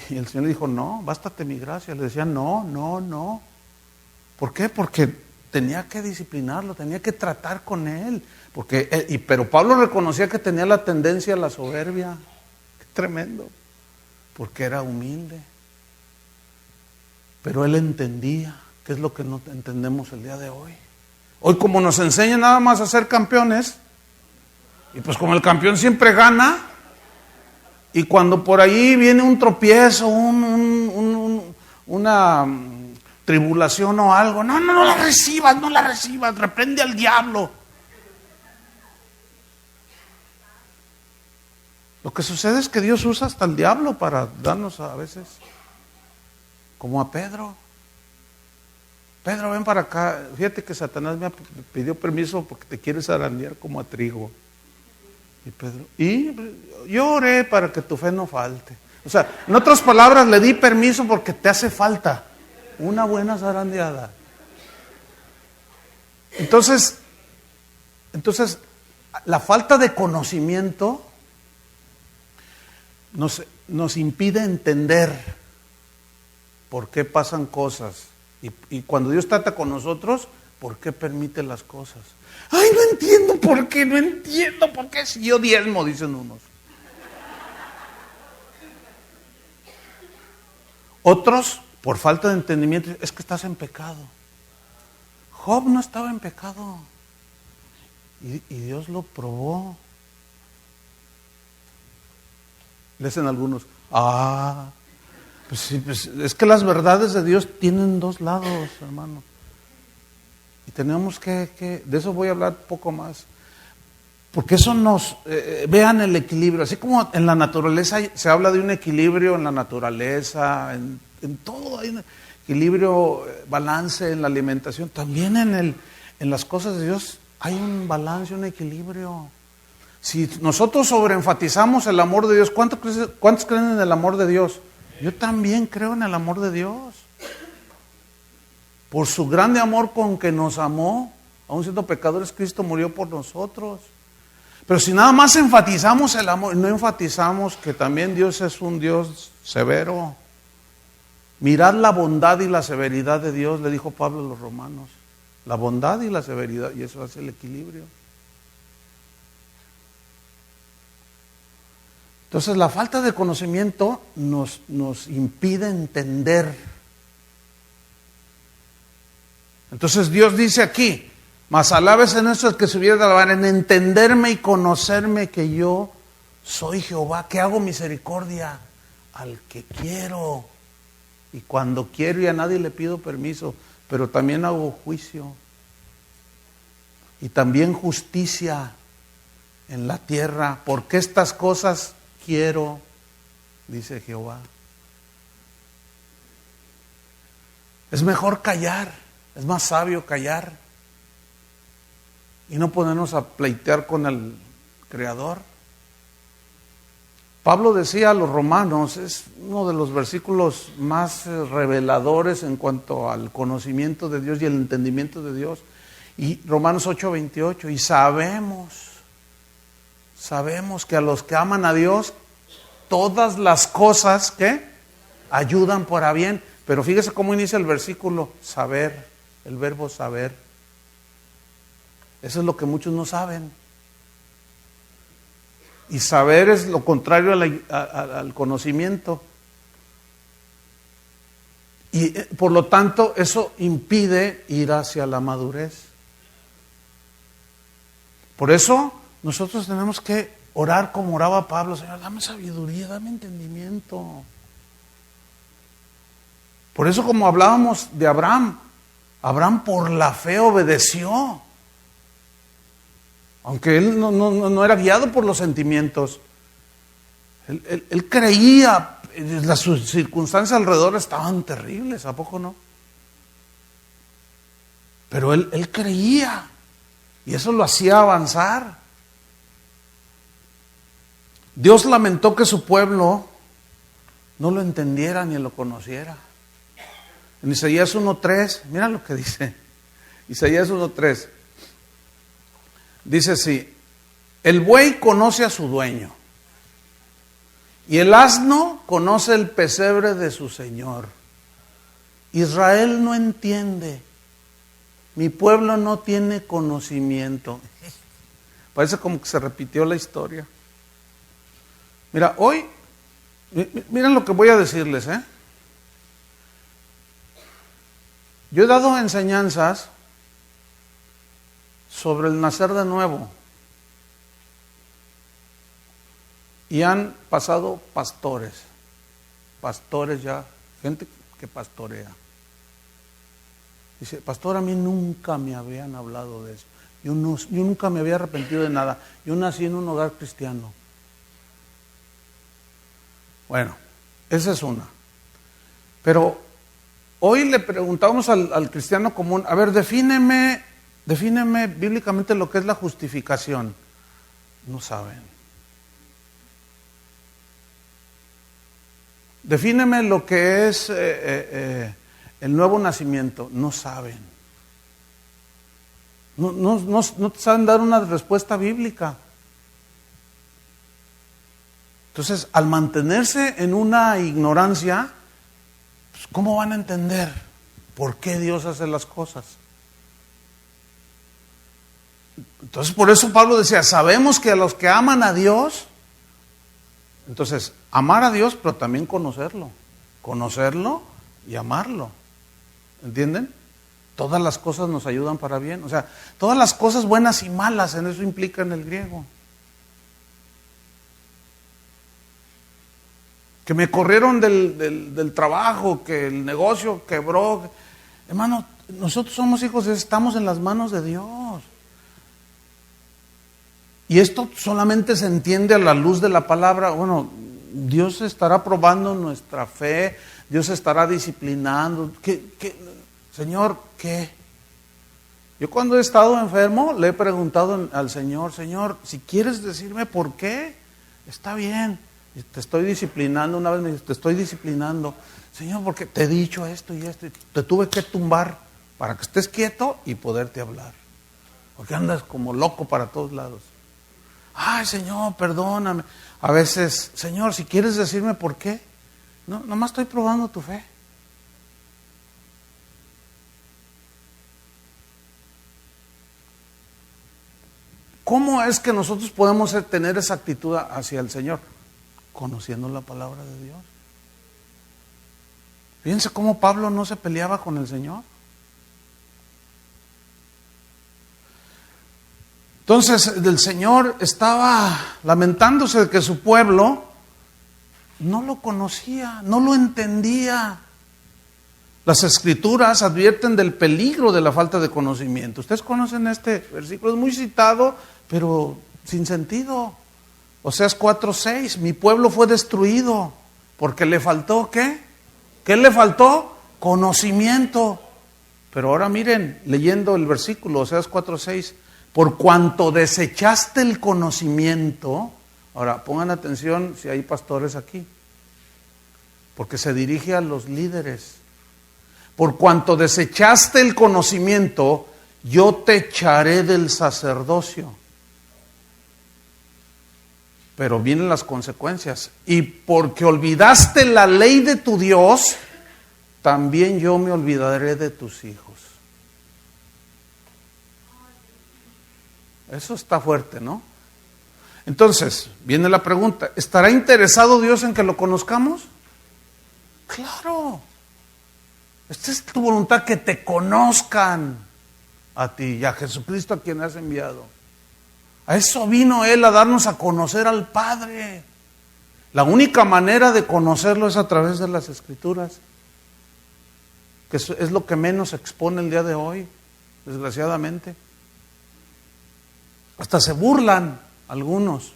Y el Señor le dijo, no, bástate mi gracia. Le decía, no. ¿Por qué? Porque tenía que disciplinarlo, tenía que tratar con él. Pero Pablo reconocía que tenía la tendencia a la soberbia. Qué tremendo. Porque era humilde. Pero él entendía, que es lo que no entendemos el día de hoy. Hoy como nos enseñan nada más a ser campeones, y pues como el campeón siempre gana, y cuando por ahí viene un tropiezo, una tribulación o algo, no la recibas, reprende al diablo. Lo que sucede es que Dios usa hasta el diablo para darnos a veces, como a Pedro. Pedro, ven para acá. Fíjate que Satanás me pidió permiso porque te quiere zarandear como a trigo. Y Pedro, yo oré para que tu fe no falte. O sea, en otras palabras, le di permiso porque te hace falta una buena zarandeada. Entonces, la falta de conocimiento nos impide entender por qué pasan cosas. Y cuando Dios trata con nosotros, ¿por qué permite las cosas? Ay, no entiendo por qué si yo diezmo, dicen unos. Otros, por falta de entendimiento, es que estás en pecado. Job no estaba en pecado. Y Dios lo probó. Le dicen algunos, pues sí, pues es que las verdades de Dios tienen dos lados, hermano. Y tenemos que de eso voy a hablar poco más. Porque eso vean el equilibrio. Así como en la naturaleza se habla de un equilibrio en la naturaleza, en todo hay un equilibrio, balance en la alimentación. También en las cosas de Dios hay un balance, un equilibrio. Si nosotros sobreenfatizamos el amor de Dios, ¿cuántos creen en el amor de Dios? Yo también creo en el amor de Dios. Por su grande amor con que nos amó, aun siendo pecadores, Cristo murió por nosotros. Pero si nada más enfatizamos el amor, no enfatizamos que también Dios es un Dios severo. Mirad la bondad y la severidad de Dios, le dijo Pablo a los romanos. La bondad y la severidad, y eso hace el equilibrio. Entonces la falta de conocimiento nos impide entender. Entonces Dios dice aquí, mas alábese en esto el que se hubiera de alabar, en entenderme y conocerme que yo soy Jehová, que hago misericordia al que quiero y cuando quiero, y a nadie le pido permiso, pero también hago juicio y también justicia en la tierra, porque estas cosas quiero, dice Jehová. Es mejor callar. Es más sabio callar y no ponernos a pleitear con el Creador. Pablo decía a los romanos, es uno de los versículos más reveladores en cuanto al conocimiento de Dios y el entendimiento de Dios. Y Romanos 8:28, y sabemos que a los que aman a Dios, todas las cosas que ayudan para bien. Pero fíjese cómo inicia el versículo, saber. El verbo saber. Eso es lo que muchos no saben. Y saber es lo contrario al conocimiento. Y por lo tanto eso impide ir hacia la madurez. Por eso nosotros tenemos que orar como oraba Pablo. Señor, dame sabiduría, dame entendimiento. Por eso como hablábamos de Abraham por la fe obedeció. Aunque él no era guiado por los sentimientos. Él creía, las circunstancias alrededor estaban terribles, ¿a poco no? Pero él creía y eso lo hacía avanzar. Dios lamentó que su pueblo no lo entendiera ni lo conociera. En Isaías 1:3, mira lo que dice. Isaías 1:3. Dice así: el buey conoce a su dueño, y el asno conoce el pesebre de su señor. Israel no entiende, mi pueblo no tiene conocimiento. Parece como que se repitió la historia. Mira, hoy, miren lo que voy a decirles, Yo he dado enseñanzas sobre el nacer de nuevo. Y han pasado pastores ya, gente que pastorea. Dice, pastor, a mí nunca me habían hablado de eso. Yo nunca me había arrepentido de nada. Yo nací en un hogar cristiano. Bueno, esa es una. Pero hoy le preguntamos al cristiano común, a ver, defíneme bíblicamente lo que es la justificación. No saben. Defíneme lo que es el nuevo nacimiento. No saben. No te saben dar una respuesta bíblica. Entonces, al mantenerse en una ignorancia, pues, ¿cómo van a entender por qué Dios hace las cosas? Entonces, por eso Pablo decía, sabemos que a los que aman a Dios, entonces, amar a Dios, pero también conocerlo y amarlo. ¿Entienden? Todas las cosas nos ayudan para bien. O sea, todas las cosas buenas y malas, en eso implica en el griego. Que me corrieron del trabajo, que el negocio quebró. Hermano, nosotros somos hijos de Dios, estamos en las manos de Dios. Y esto solamente se entiende a la luz de la palabra. Bueno, Dios estará probando nuestra fe, Dios estará disciplinando. Señor, ¿qué? Yo cuando he estado enfermo le he preguntado al Señor, Señor, si quieres decirme por qué, está bien. Y te estoy disciplinando. Una vez me dijo, te estoy disciplinando. Señor, porque te he dicho esto y esto. Y te tuve que tumbar para que estés quieto y poderte hablar. Porque andas como loco para todos lados. Ay, Señor, perdóname. A veces, Señor, si quieres decirme por qué, no, nomás estoy probando tu fe. ¿Cómo es que nosotros podemos tener esa actitud hacia el Señor? Conociendo la palabra de Dios. Fíjense cómo Pablo no se peleaba con el Señor. Entonces el Señor estaba lamentándose de que su pueblo no lo conocía, no lo entendía. Las Escrituras advierten del peligro de la falta de conocimiento. Ustedes conocen este versículo, es muy citado, pero sin sentido. Oseas 4:6, mi pueblo fue destruido porque le faltó ¿qué? ¿Qué le faltó? Conocimiento. Pero ahora miren, leyendo el versículo, Oseas 4:6, por cuanto desechaste el conocimiento. Ahora pongan atención si hay pastores aquí, porque se dirige a los líderes. Por cuanto desechaste el conocimiento, yo te echaré del sacerdocio. Pero vienen las consecuencias. Y porque olvidaste la ley de tu Dios, también yo me olvidaré de tus hijos. Eso está fuerte, ¿no? Entonces, viene la pregunta, ¿estará interesado Dios en que lo conozcamos? Claro. Esta es tu voluntad, que te conozcan a ti y a Jesucristo a quien has enviado. A eso vino Él, a darnos a conocer al Padre. La única manera de conocerlo es a través de las Escrituras, que es lo que menos se expone el día de hoy, desgraciadamente. Hasta se burlan algunos.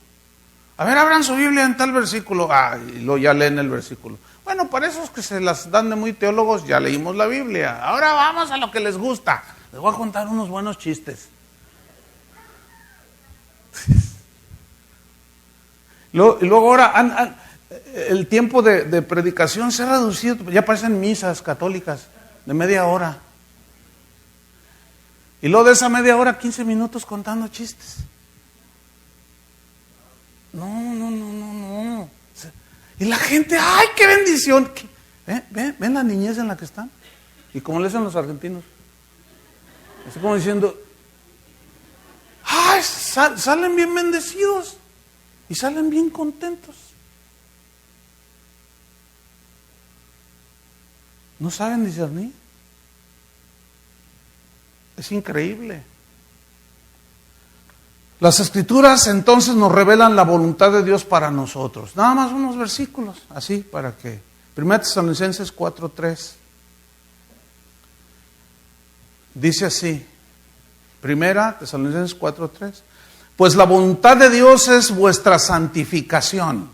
A ver, abran su Biblia en tal versículo. Y luego ya leen el versículo. Bueno, para esos que se las dan de muy teólogos, ya leímos la Biblia. Ahora vamos a lo que les gusta. Les voy a contar unos buenos chistes. Y luego ahora el tiempo de predicación se ha reducido. Ya parecen misas católicas de media hora. Y luego de esa media hora, 15 minutos contando chistes. No. Y la gente, ¡ay, qué bendición! ¿Ven la niñez en la que están? Y como le dicen los argentinos. Así como diciendo, ¡ay, salen bien bendecidos! Y salen bien contentos. No saben discernir. Es increíble. Las Escrituras entonces nos revelan la voluntad de Dios para nosotros. Nada más unos versículos, así para que. 1 Tesalonicenses 4:3. Dice así. 1 Tesalonicenses 4:3. Pues la voluntad de Dios es vuestra santificación.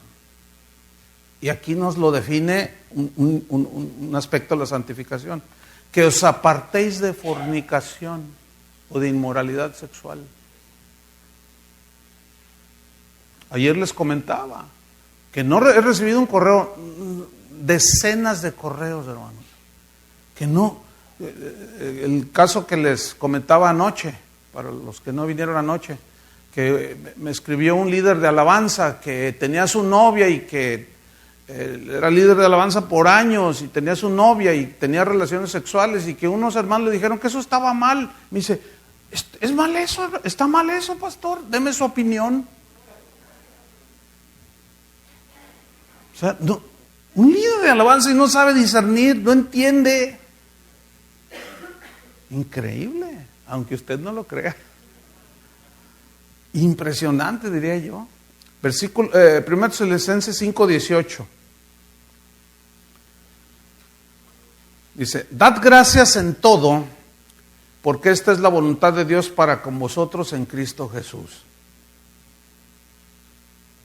Y aquí nos lo define un aspecto de la santificación. Que os apartéis de fornicación o de inmoralidad sexual. Ayer les comentaba que no he recibido un correo, decenas de correos, hermanos, que no, el caso que les comentaba anoche, para los que no vinieron anoche, que me escribió un líder de alabanza que tenía su novia y que era líder de alabanza por años y tenía su novia y tenía relaciones sexuales y que unos hermanos le dijeron que eso estaba mal. Me dice, ¿es mal eso? ¿Está mal eso, pastor? Deme su opinión. O sea, no, un líder de alabanza y no sabe discernir, no entiende. Increíble, aunque usted no lo crea. Impresionante, diría yo. Versículo 1 Tesalonicenses 5:18. Dice, dad gracias en todo, porque esta es la voluntad de Dios para con vosotros en Cristo Jesús.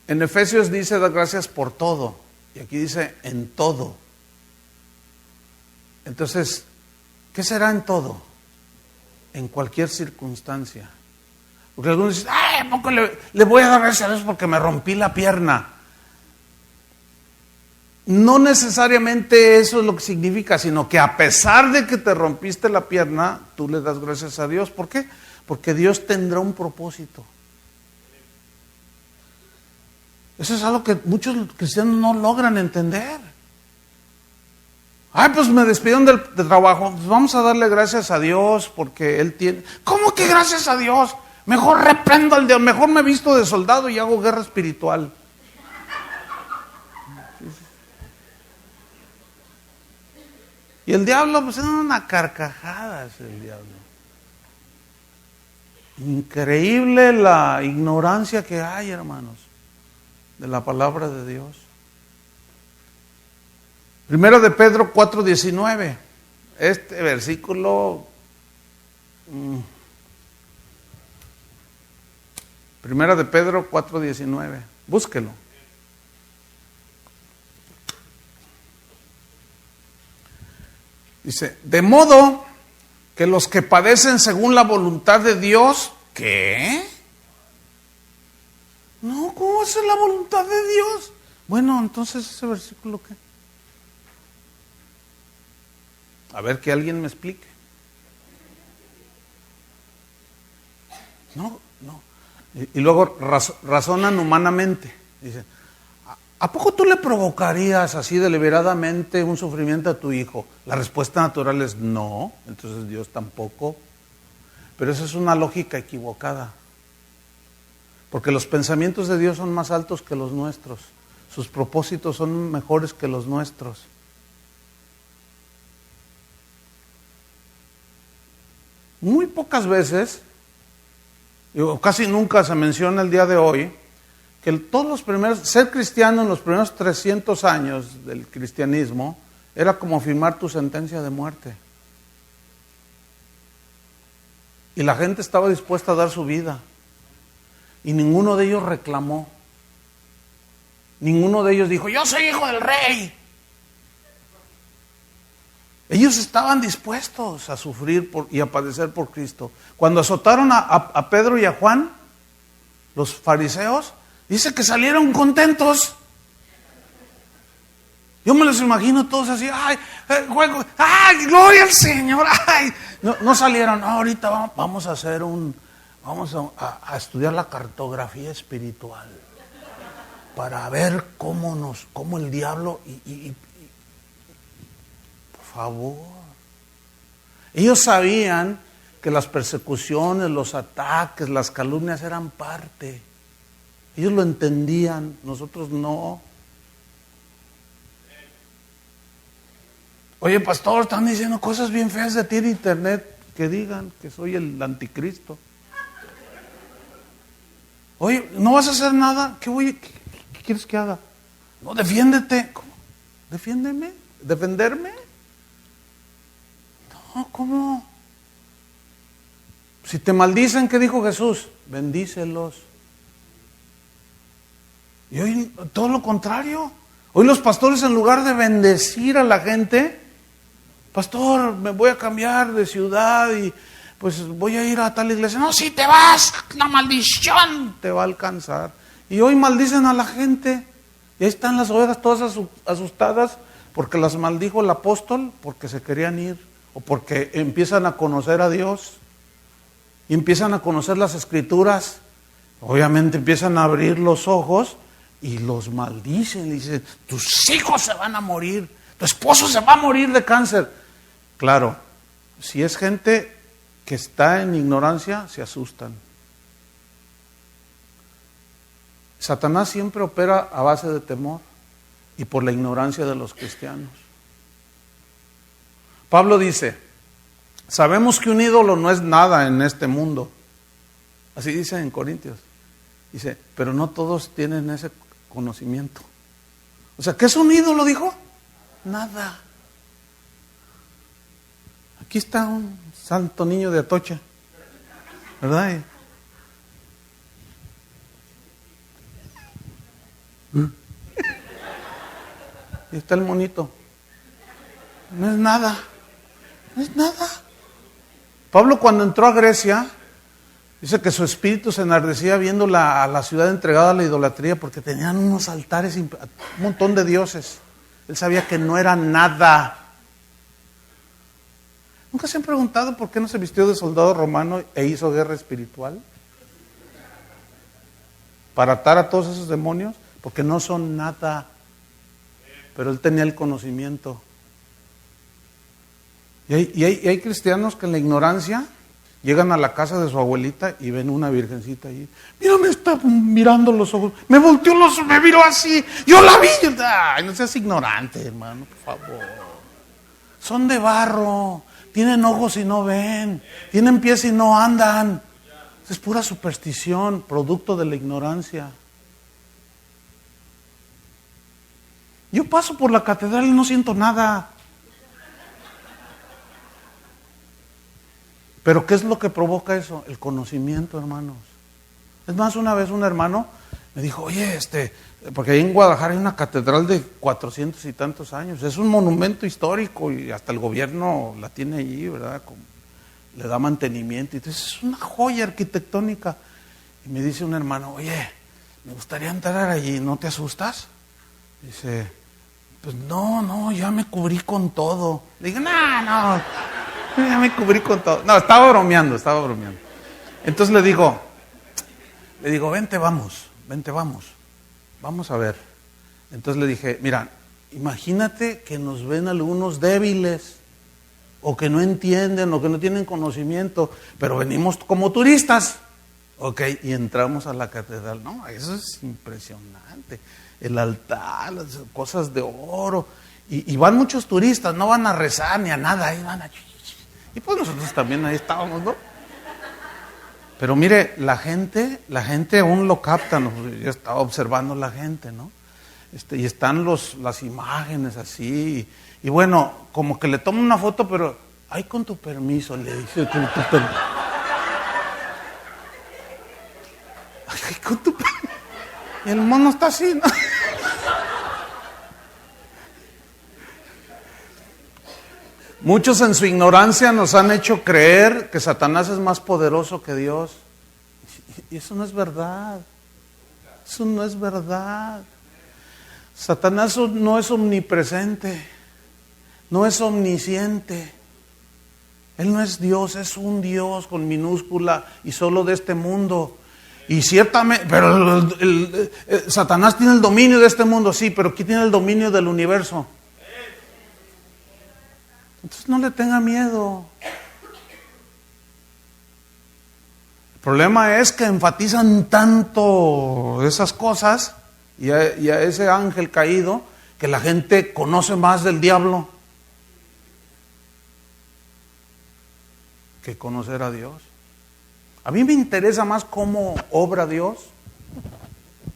En Efesios dice, dad gracias por todo. Y aquí dice, en todo. Entonces, ¿qué será en todo? En cualquier circunstancia. Porque algunos dicen, ay, ¿a poco le voy a dar gracias a Dios porque me rompí la pierna? No necesariamente eso es lo que significa, sino que a pesar de que te rompiste la pierna, tú le das gracias a Dios. ¿Por qué? Porque Dios tendrá un propósito. Eso es algo que muchos cristianos no logran entender. Ay, pues me despidieron del trabajo, pues vamos a darle gracias a Dios porque Él tiene... ¿Cómo que gracias a Dios? Mejor reprendo al Dios, mejor me visto de soldado y hago guerra espiritual. Y el diablo, pues es una carcajada, es el diablo. Increíble la ignorancia que hay, hermanos, de la palabra de Dios. Primera de Pedro 4:19. Este versículo, Primera de Pedro 4:19. Búsquelo. Dice, de modo que los que padecen según la voluntad de Dios, ¿qué? No, ¿cómo es la voluntad de Dios? Bueno, entonces ese versículo, ¿qué? A ver, que alguien me explique. No. Y luego razonan humanamente. Dicen, ¿a poco tú le provocarías así deliberadamente un sufrimiento a tu hijo? La respuesta natural es no, entonces Dios tampoco. Pero esa es una lógica equivocada. Porque los pensamientos de Dios son más altos que los nuestros. Sus propósitos son mejores que los nuestros. Muy pocas veces, casi nunca se menciona el día de hoy, que ser cristiano en los primeros 300 años del cristianismo era como firmar tu sentencia de muerte. Y la gente estaba dispuesta a dar su vida. Y ninguno de ellos reclamó. Ninguno de ellos dijo, yo soy hijo del rey. Ellos estaban dispuestos a sufrir y a padecer por Cristo. Cuando azotaron a Pedro y a Juan, los fariseos, dice que salieron contentos. Yo me los imagino todos así, ay, gloria al Señor, ay. No salieron, no, ahorita vamos a hacer vamos a estudiar la cartografía espiritual para ver cómo el diablo por favor. Ellos sabían que las persecuciones, los ataques, las calumnias eran parte. Ellos lo entendían, nosotros no. Oye, pastor, están diciendo cosas bien feas de ti en internet. que digan que soy el anticristo. Oye, ¿no vas a hacer nada? ¿Qué quieres que haga? No, defiéndete. ¿Cómo? ¿Defiéndeme? ¿Defenderme? No, ¿cómo? Si te maldicen, ¿qué dijo Jesús? Bendícelos. Y hoy todo lo contrario. Hoy los pastores, en lugar de bendecir a la gente, pastor, me voy a cambiar de ciudad y pues voy a ir a tal iglesia. No, si te vas, la maldición te va a alcanzar. Y hoy maldicen a la gente. Y ahí están las ovejas todas asustadas porque las maldijo el apóstol, porque se querían ir, o porque empiezan a conocer a Dios, y empiezan a conocer las Escrituras. Obviamente empiezan a abrir los ojos y los maldicen. Y dicen, tus hijos se van a morir, tu esposo se va a morir de cáncer. Claro, si es gente que está en ignorancia, se asustan. Satanás siempre opera a base de temor y por la ignorancia de los cristianos. Pablo dice, sabemos que un ídolo no es nada en este mundo. Así dice en Corintios. Dice, pero no todos tienen ese conocimiento. O sea, ¿qué es un ídolo, dijo? Nada. Aquí está un santo niño de Atocha, ¿verdad? Y está el monito. No es nada. No es nada. Pablo, cuando entró a Grecia, dice que su espíritu se enardecía viendo a la ciudad entregada a la idolatría, porque tenían unos altares, un montón de dioses. Él sabía que no era nada. ¿Nunca se han preguntado por qué no se vistió de soldado romano e hizo guerra espiritual? Para atar a todos esos demonios, porque no son nada. Pero él tenía el conocimiento. Y hay cristianos que en la ignorancia llegan a la casa de su abuelita y ven una virgencita ahí. Mira, me está mirando los ojos. Me volteó los ojos, me miró así. Yo la vi. Ay, no seas ignorante, hermano, por favor. Son de barro. Tienen ojos y no ven. Tienen pies y no andan. Es pura superstición, producto de la ignorancia. Yo paso por la catedral y no siento nada. Pero ¿qué es lo que provoca eso? El conocimiento, hermanos. Es más, una vez un hermano me dijo, oye, porque ahí en Guadalajara hay una catedral de 400 y tantos años. Es un monumento histórico y hasta el gobierno la tiene allí, ¿verdad? Le da mantenimiento. Entonces es una joya arquitectónica. Y me dice un hermano, oye, me gustaría entrar allí, ¿no te asustas? Dice, pues no, ya me cubrí con todo. Le dije, no, ya me cubrí con todo. No, estaba bromeando. Entonces le digo, vente, vamos, vamos a ver. Entonces le dije, mira, imagínate que nos ven algunos débiles, o que no entienden, o que no tienen conocimiento, pero venimos como turistas. Ok, y entramos a la catedral. No, eso es impresionante. El altar, las cosas de oro. Y van muchos turistas, no van a rezar ni a nada, ahí van a... Y pues nosotros también ahí estábamos, ¿no? Pero mire, la gente aún lo capta, ¿no? Yo estaba observando la gente, ¿no? Y están las imágenes así, y bueno, como que le tomo una foto, pero, ay, con tu permiso, le dice, con tu permiso. Ay, con tu permiso. Y el mono está así, ¿no? Muchos en su ignorancia nos han hecho creer que Satanás es más poderoso que Dios. Y eso no es verdad. Eso no es verdad. Satanás no es omnipresente, no es omnisciente. Él no es Dios, es un Dios con minúscula y solo de este mundo. Y ciertamente, pero Satanás tiene el dominio de este mundo, sí, pero ¿quién tiene el dominio del universo? Entonces no le tenga miedo. El problema es que enfatizan tanto esas cosas y a ese ángel caído que la gente conoce más del diablo. que conocer a Dios. A mí me interesa más cómo obra Dios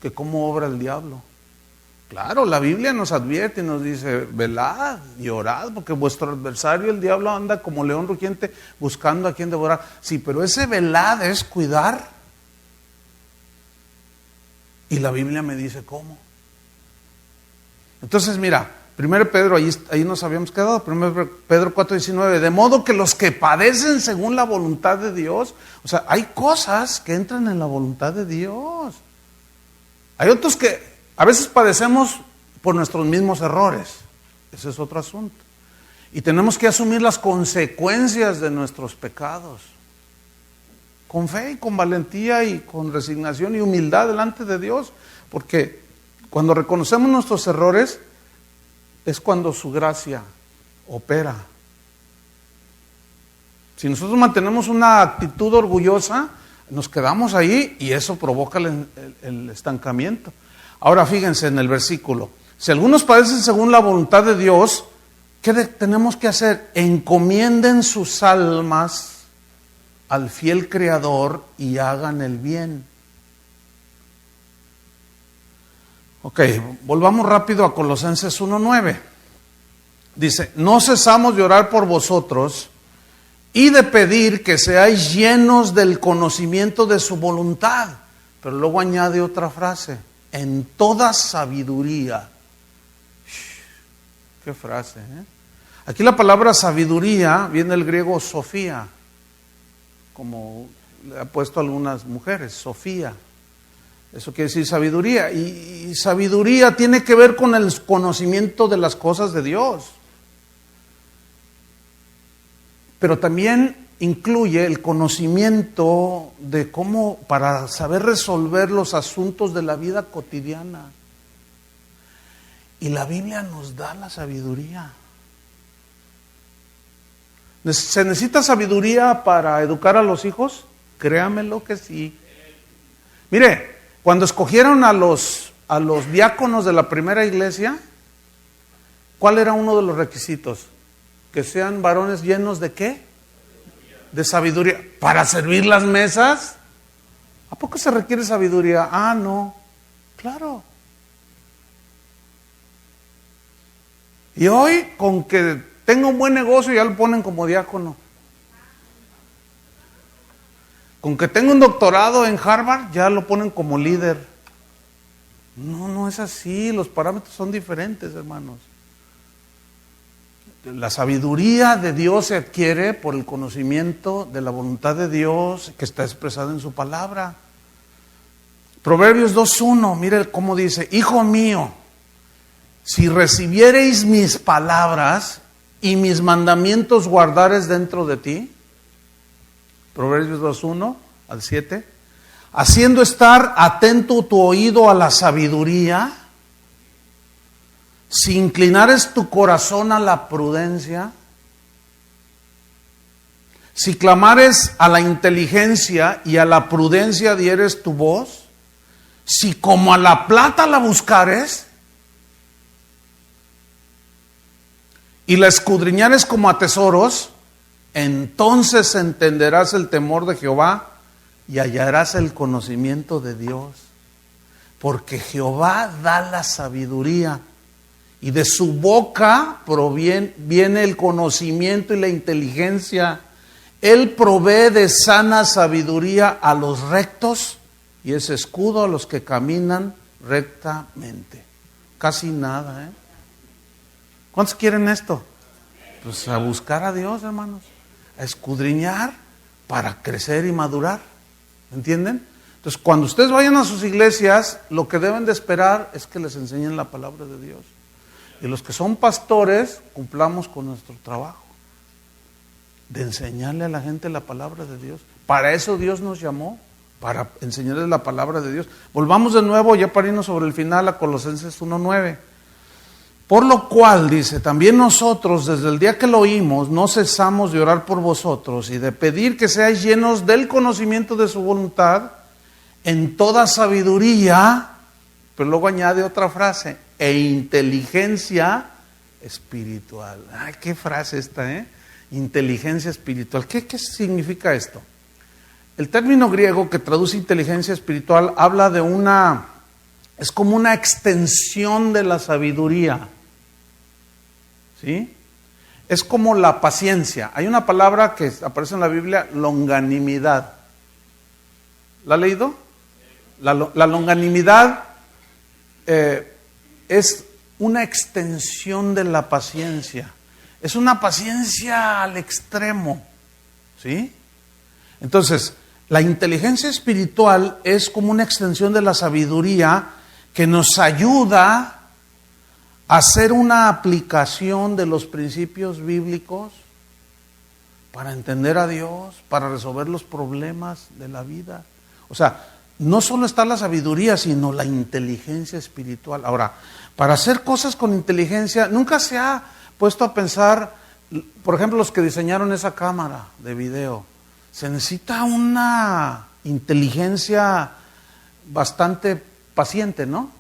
que cómo obra el diablo. Claro, la Biblia nos advierte y nos dice, velad y orad, porque vuestro adversario, el diablo, anda como león rugiente buscando a quien devorar. Sí, pero ese velad es cuidar. Y la Biblia me dice cómo. Entonces, mira, 1 Pedro, ahí nos habíamos quedado, 1 Pedro 4:19, de modo que los que padecen según la voluntad de Dios, o sea, hay cosas que entran en la voluntad de Dios. Hay otros que a veces padecemos por nuestros mismos errores, ese es otro asunto. Y tenemos que asumir las consecuencias de nuestros pecados, con fe y con valentía y con resignación y humildad delante de Dios, porque cuando reconocemos nuestros errores, es cuando su gracia opera. Si nosotros mantenemos una actitud orgullosa, nos quedamos ahí y eso provoca el estancamiento. Ahora fíjense en el versículo. Si algunos padecen según la voluntad de Dios, ¿qué tenemos que hacer? Encomienden sus almas al fiel Creador y hagan el bien. Ok, volvamos rápido a Colosenses 1:9. Dice, no cesamos de orar por vosotros y de pedir que seáis llenos del conocimiento de su voluntad. Pero luego añade otra frase, en toda sabiduría. Qué frase, ¿eh? Aquí la palabra sabiduría viene del griego Sofía, como le ha puesto algunas mujeres, Sofía. Eso quiere decir sabiduría. Y sabiduría tiene que ver con el conocimiento de las cosas de Dios. Pero también incluye el conocimiento de cómo, para saber resolver los asuntos de la vida cotidiana. Y la Biblia nos da la sabiduría. ¿Se necesita sabiduría para educar a los hijos? Créamelo que sí. Mire, cuando escogieron a los diáconos de la primera iglesia, ¿cuál era uno de los requisitos? Que sean varones llenos de ¿qué? De sabiduría. ¿Para servir las mesas? ¿A poco se requiere sabiduría? Ah, no. Claro. Y hoy, con que tenga un buen negocio, ya lo ponen como diácono. Con que tenga un doctorado en Harvard, ya lo ponen como líder. No, no es así. Los parámetros son diferentes, hermanos. La sabiduría de Dios se adquiere por el conocimiento de la voluntad de Dios que está expresada en su palabra. Proverbios 2:1, mire cómo dice, hijo mío, si recibiereis mis palabras y mis mandamientos guardares dentro de ti, Proverbios 2:1 al 7, haciendo estar atento tu oído a la sabiduría, si inclinares tu corazón a la prudencia, si clamares a la inteligencia y a la prudencia dieres tu voz, si como a la plata la buscares y la escudriñares como a tesoros, entonces entenderás el temor de Jehová y hallarás el conocimiento de Dios. Porque Jehová da la sabiduría y de su boca viene el conocimiento y la inteligencia. Él provee de sana sabiduría a los rectos y es escudo a los que caminan rectamente. Casi nada, ¿eh? ¿Cuántos quieren esto? Pues a buscar a Dios, hermanos. A escudriñar para crecer y madurar. ¿Entienden? Entonces, cuando ustedes vayan a sus iglesias, lo que deben de esperar es que les enseñen la palabra de Dios. Y los que son pastores, cumplamos con nuestro trabajo de enseñarle a la gente la palabra de Dios. Para eso Dios nos llamó, para enseñarles la palabra de Dios. Volvamos de nuevo, ya para irnos sobre el final, a Colosenses 1:9. Por lo cual, dice, también nosotros, desde el día que lo oímos, no cesamos de orar por vosotros y de pedir que seáis llenos del conocimiento de su voluntad, en toda sabiduría, pero luego añade otra frase, e inteligencia espiritual. Ay, qué frase esta, ¿eh? inteligencia espiritual. ¿Qué significa esto? El término griego que traduce inteligencia espiritual habla de es como una extensión de la sabiduría. ¿Sí? Es como la paciencia. Hay una palabra que aparece en la Biblia, longanimidad. ¿La ha leído? La longanimidad es una extensión de la paciencia. Es una paciencia al extremo. ¿Sí? Entonces, la inteligencia espiritual es como una extensión de la sabiduría que nos ayuda a hacer una aplicación de los principios bíblicos para entender a Dios, para resolver los problemas de la vida. O sea, no solo está la sabiduría, sino la inteligencia espiritual. Ahora, para hacer cosas con inteligencia, nunca se ha puesto a pensar, por ejemplo, los que diseñaron esa cámara de video, se necesita una inteligencia bastante paciente, ¿no?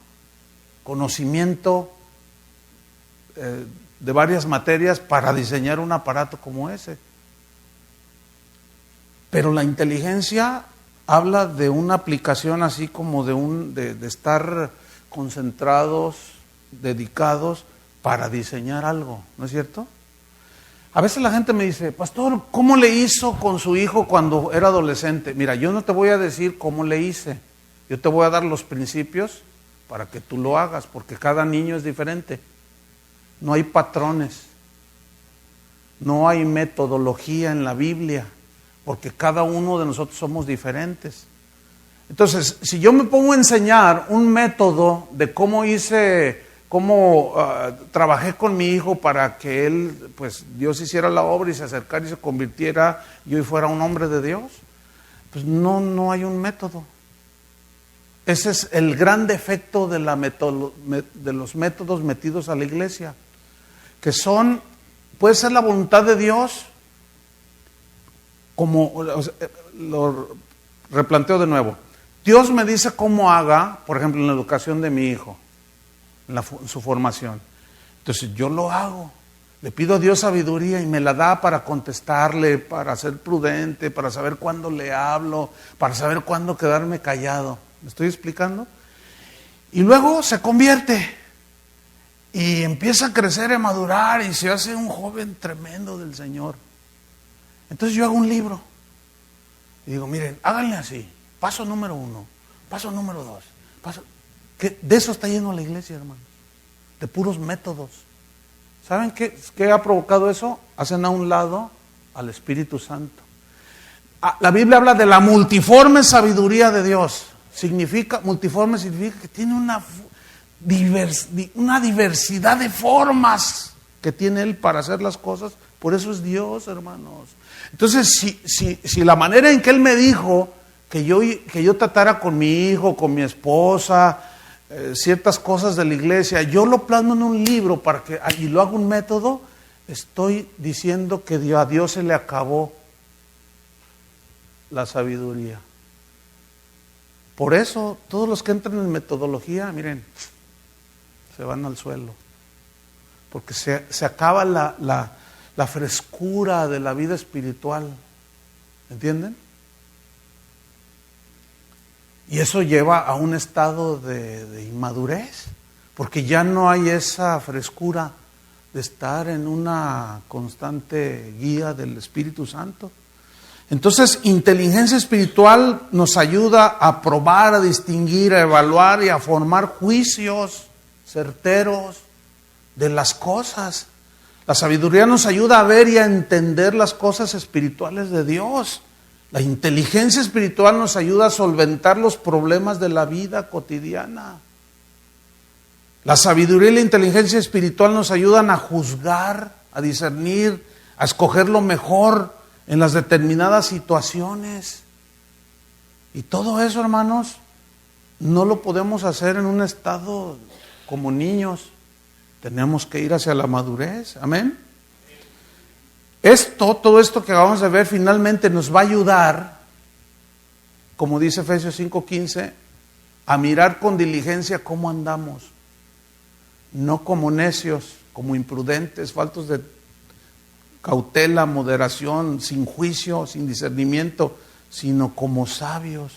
Conocimiento de varias materias para diseñar un aparato como ese. Pero la inteligencia habla de una aplicación así como de estar concentrados, dedicados para diseñar algo, ¿no es cierto? A veces la gente me dice, pastor, ¿cómo le hizo con su hijo cuando era adolescente? Mira, yo no te voy a decir cómo le hice, yo te voy a dar los principios para que tú lo hagas, porque cada niño es diferente. No hay patrones, no hay metodología en la Biblia, porque cada uno de nosotros somos diferentes. Entonces, si yo me pongo a enseñar un método de cómo trabajé con mi hijo para que él, pues Dios hiciera la obra y se acercara y se convirtiera y hoy fuera un hombre de Dios, pues no hay un método. Ese es el gran defecto de los métodos metidos a la iglesia, que puede ser la voluntad de Dios, como lo replanteo de nuevo. Dios me dice cómo haga, por ejemplo, en la educación de mi hijo, en su formación. Entonces yo lo hago. Le pido a Dios sabiduría y me la da para contestarle, para ser prudente, para saber cuándo le hablo, para saber cuándo quedarme callado. ¿Me estoy explicando? Y luego se convierte y empieza a crecer, a madurar y se hace un joven tremendo del Señor. Entonces yo hago un libro y digo, miren, háganle así, paso número 1, paso número 2, que de eso está lleno la iglesia, hermano, de puros métodos. ¿Saben qué ha provocado eso? Hacen a un lado al Espíritu Santo. La Biblia habla de la multiforme sabiduría de Dios. Multiforme significa que tiene una diversidad de formas que tiene Él para hacer las cosas. Por eso es Dios, hermanos. Entonces, si la manera en que Él me dijo que yo tratara con mi hijo, con mi esposa, ciertas cosas de la iglesia, yo lo plasmo en un libro y lo hago un método, estoy diciendo que a Dios se le acabó la sabiduría. Por eso, todos los que entran en metodología, miren, se van al suelo. Porque se acaba la frescura de la vida espiritual. ¿Entienden? Y eso lleva a un estado de inmadurez. Porque ya no hay esa frescura de estar en una constante guía del Espíritu Santo. Entonces, inteligencia espiritual nos ayuda a probar, a distinguir, a evaluar y a formar juicios certeros de las cosas. La sabiduría nos ayuda a ver y a entender las cosas espirituales de Dios. La inteligencia espiritual nos ayuda a solventar los problemas de la vida cotidiana. La sabiduría y la inteligencia espiritual nos ayudan a juzgar, a discernir, a escoger lo mejor en las determinadas situaciones. Y todo eso, hermanos, no lo podemos hacer en un estado como niños. Tenemos que ir hacia la madurez. Amén. Todo esto que acabamos de ver finalmente nos va a ayudar, como dice Efesios 5:15, a mirar con diligencia cómo andamos. No como necios, como imprudentes, faltos de cautela, moderación, sin juicio, sin discernimiento, sino como sabios,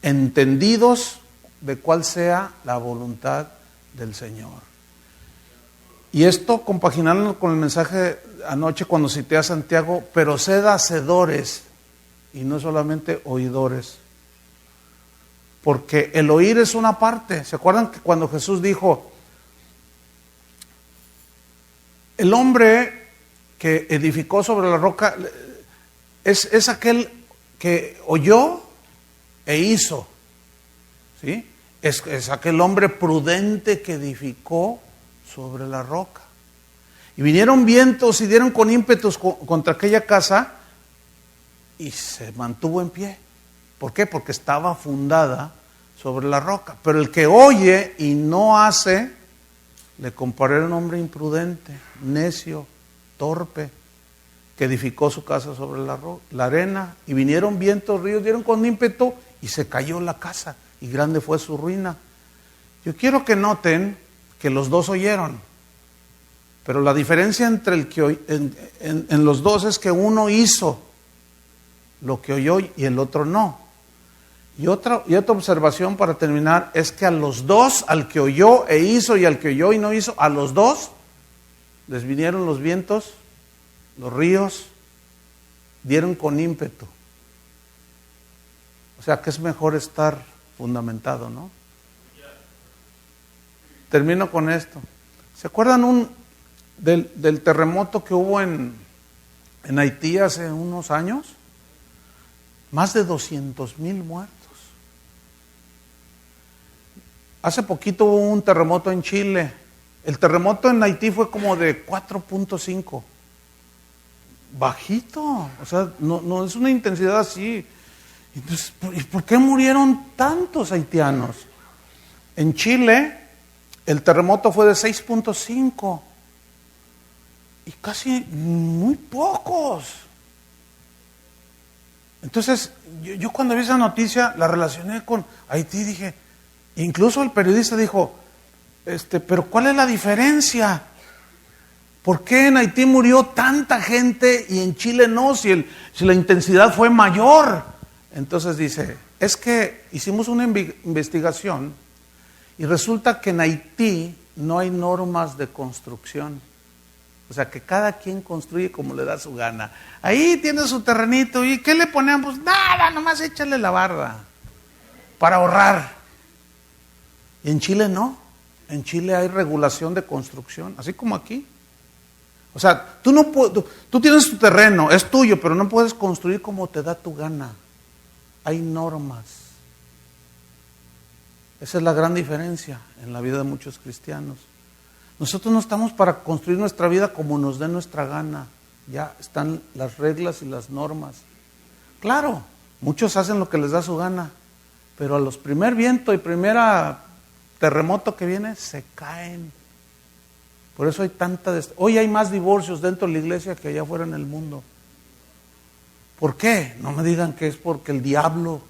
entendidos de cuál sea la voluntad del Señor. Y esto compaginarlo con el mensaje anoche cuando cité a Santiago, pero sed hacedores y no solamente oidores. Porque el oír es una parte. ¿Se acuerdan que cuando Jesús dijo, el hombre que edificó sobre la roca es aquel que oyó e hizo? ¿Sí? Es aquel hombre prudente que edificó sobre la roca. Y vinieron vientos y dieron con ímpetus contra aquella casa y se mantuvo en pie. ¿Por qué? Porque estaba fundada sobre la roca. Pero el que oye y no hace, le comparé a un hombre imprudente, necio, torpe, que edificó su casa sobre la arena. Y vinieron vientos, ríos, dieron con ímpetu y se cayó la casa. Y grande fue su ruina. Yo quiero que noten que los dos oyeron. Pero la diferencia entre el que en los dos es que uno hizo lo que oyó y el otro no. Y otra observación para terminar es que a los dos, al que oyó e hizo y al que oyó y no hizo, a los dos les vinieron los vientos, los ríos, dieron con ímpetu. O sea que es mejor estar fundamentado, ¿no? Termino con esto. ¿Se acuerdan del terremoto que hubo en Haití hace unos años? Más de 200,000 muertos. Hace poquito hubo un terremoto en Chile. El terremoto en Haití fue como de 4.5. Bajito. O sea, no es una intensidad así. Entonces, ¿y por qué murieron tantos haitianos? En Chile, el terremoto fue de 6.5. Y casi muy pocos. Entonces, yo cuando vi esa noticia la relacioné con Haití, dije, incluso el periodista dijo, pero ¿cuál es la diferencia? ¿Por qué en Haití murió tanta gente y en Chile no, si la intensidad fue mayor? Entonces dice, es que hicimos una investigación y resulta que en Haití no hay normas de construcción. O sea, que cada quien construye como le da su gana. Ahí tiene su terrenito. ¿Y qué le ponemos? Nada, nomás échale la barda para ahorrar. Y en Chile no. En Chile hay regulación de construcción, así como aquí. O sea, tú tienes tu terreno, es tuyo, pero no puedes construir como te da tu gana. Hay normas. Esa es la gran diferencia en la vida de muchos cristianos. Nosotros no estamos para construir nuestra vida como nos dé nuestra gana. Ya están las reglas y las normas. Claro, muchos hacen lo que les da su gana, pero a los primer viento y primera terremoto que viene, se caen. Por eso hay hoy hay más divorcios dentro de la iglesia que allá afuera en el mundo. ¿Por qué? No me digan que es porque el diablo.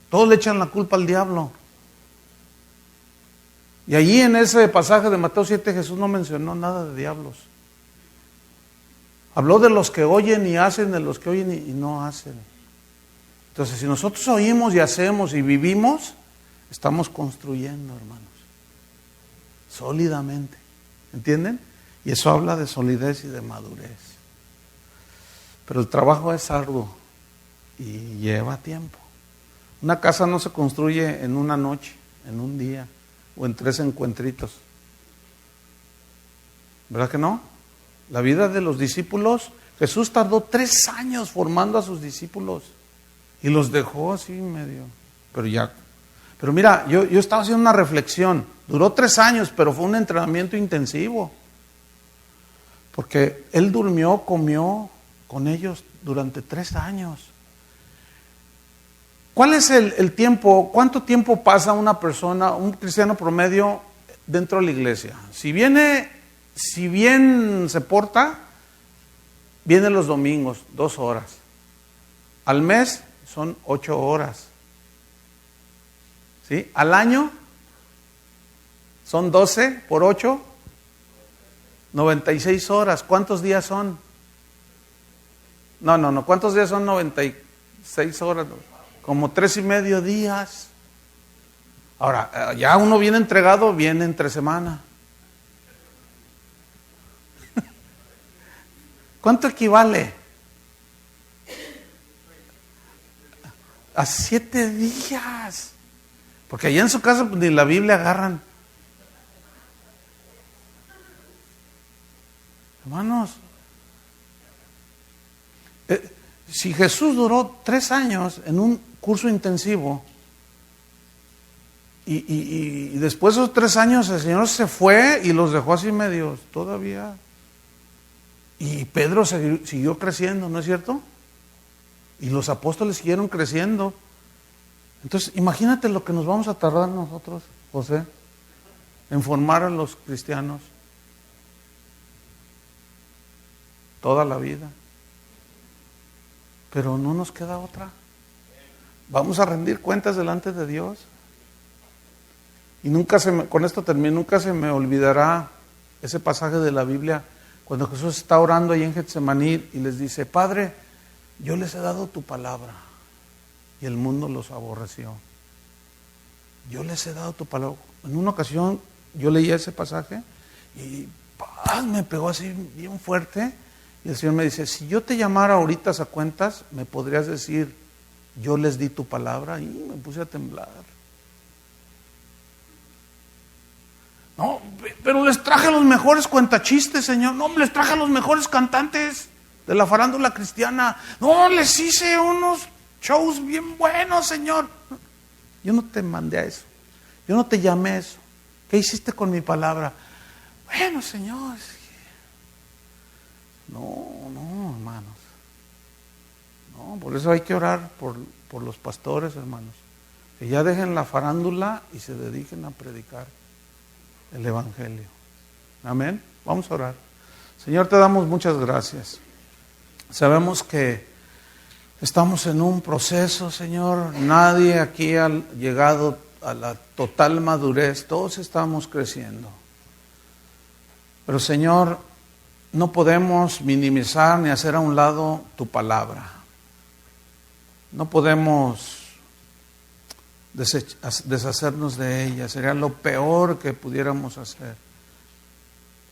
Todos le echan la culpa al diablo. Y allí en ese pasaje de Mateo 7 Jesús no mencionó nada de diablos. Habló de los que oyen y hacen, de los que oyen y no hacen. Entonces, si nosotros oímos y hacemos y vivimos, estamos construyendo, hermanos, sólidamente. ¿Entienden? Y eso habla de solidez y de madurez. Pero el trabajo es arduo y lleva tiempo. Una casa no se construye en una noche, en un día o en 3 encuentritos. ¿Verdad que no? La vida de los discípulos, Jesús tardó 3 años formando a sus discípulos y los dejó así medio. Pero mira, yo estaba haciendo una reflexión. Duró 3 años, pero fue un entrenamiento intensivo. Porque Él durmió, comió con ellos durante 3 años. ¿Cuál es el tiempo? ¿Cuánto tiempo pasa una persona, un cristiano promedio dentro de la iglesia? Si bien se porta, viene los domingos, 2 horas. Al mes son 8 horas. ¿Sí? Al año son 12 por 8, 96 horas. ¿Cuántos días son? No. ¿Cuántos días son 96 horas? Como 3.5 días. Ahora, ya uno viene entregado, viene entre semana. ¿Cuánto equivale? A 7 días. Porque allá en su casa pues, ni la Biblia agarran. Hermanos, si Jesús duró 3 años en un curso intensivo y después de esos 3 años el Señor se fue y los dejó así medios todavía. Y Pedro siguió creciendo, ¿no es cierto? Y los apóstoles siguieron creciendo. Entonces, imagínate lo que nos vamos a tardar nosotros, José, en formar a los cristianos. Toda la vida. Pero no nos queda otra. Vamos a rendir cuentas delante de Dios. Y con esto termino, nunca se me olvidará ese pasaje de la Biblia cuando Jesús está orando ahí en Getsemaní y les dice: Padre, yo les he dado tu palabra y el mundo los aborreció. Yo les he dado tu palabra. En una ocasión yo leía ese pasaje y me pegó así bien fuerte. Y el Señor me dice: si yo te llamara ahorita a cuentas, ¿me podrías decir, yo les di tu palabra? Y me puse a temblar. No, pero les traje los mejores cuentachistes, Señor. No, les traje los mejores cantantes de la farándula cristiana. No, les hice unos shows bien buenos, Señor. Yo no te mandé a eso. Yo no te llamé a eso. ¿Qué hiciste con mi palabra? Bueno, Señor. No, hermanos. No, por eso hay que orar por los pastores, hermanos. Que ya dejen la farándula y se dediquen a predicar el Evangelio. Amén. Vamos a orar. Señor, te damos muchas gracias. Sabemos que estamos en un proceso, Señor. Nadie aquí ha llegado a la total madurez. Todos estamos creciendo. Pero, Señor, no podemos minimizar ni hacer a un lado tu palabra. No podemos deshacernos de ella. Sería lo peor que pudiéramos hacer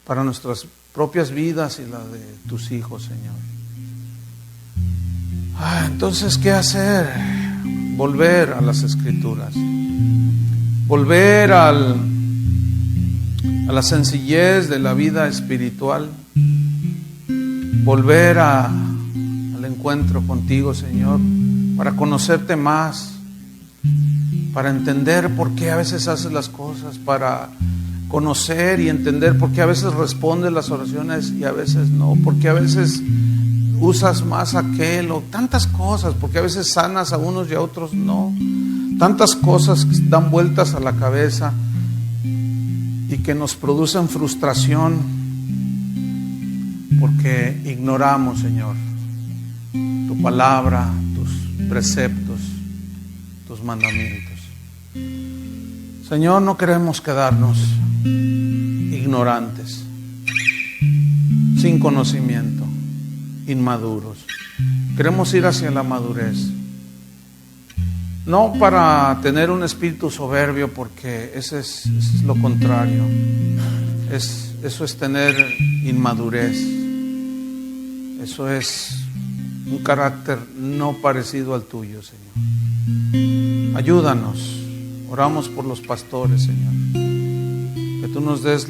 para nuestras propias vidas y la de tus hijos, Señor. Entonces, ¿qué hacer? Volver a las Escrituras. Volver a la sencillez de la vida espiritual. Volver al encuentro contigo, Señor, para conocerte más, para entender por qué a veces haces las cosas, para conocer y entender por qué a veces respondes las oraciones y a veces no, porque a veces usas más aquel o tantas cosas, porque a veces sanas a unos y a otros no. Tantas cosas que dan vueltas a la cabeza y que nos producen frustración porque ignoramos, Señor, tu palabra, tus preceptos, tus mandamientos. Señor, no queremos quedarnos ignorantes, sin conocimiento, inmaduros. Queremos ir hacia la madurez. No para tener un espíritu soberbio, porque eso es lo contrario. Eso es tener inmadurez. Eso es un carácter no parecido al tuyo, Señor. Ayúdanos. Oramos por los pastores, Señor. Que tú nos des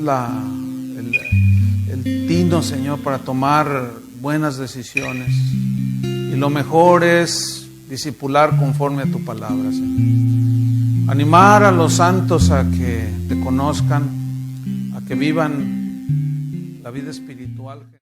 el tino, Señor, para tomar buenas decisiones. Y lo mejor es discipular conforme a tu palabra, Señor. Animar a los santos a que te conozcan, a que vivan la vida espiritual.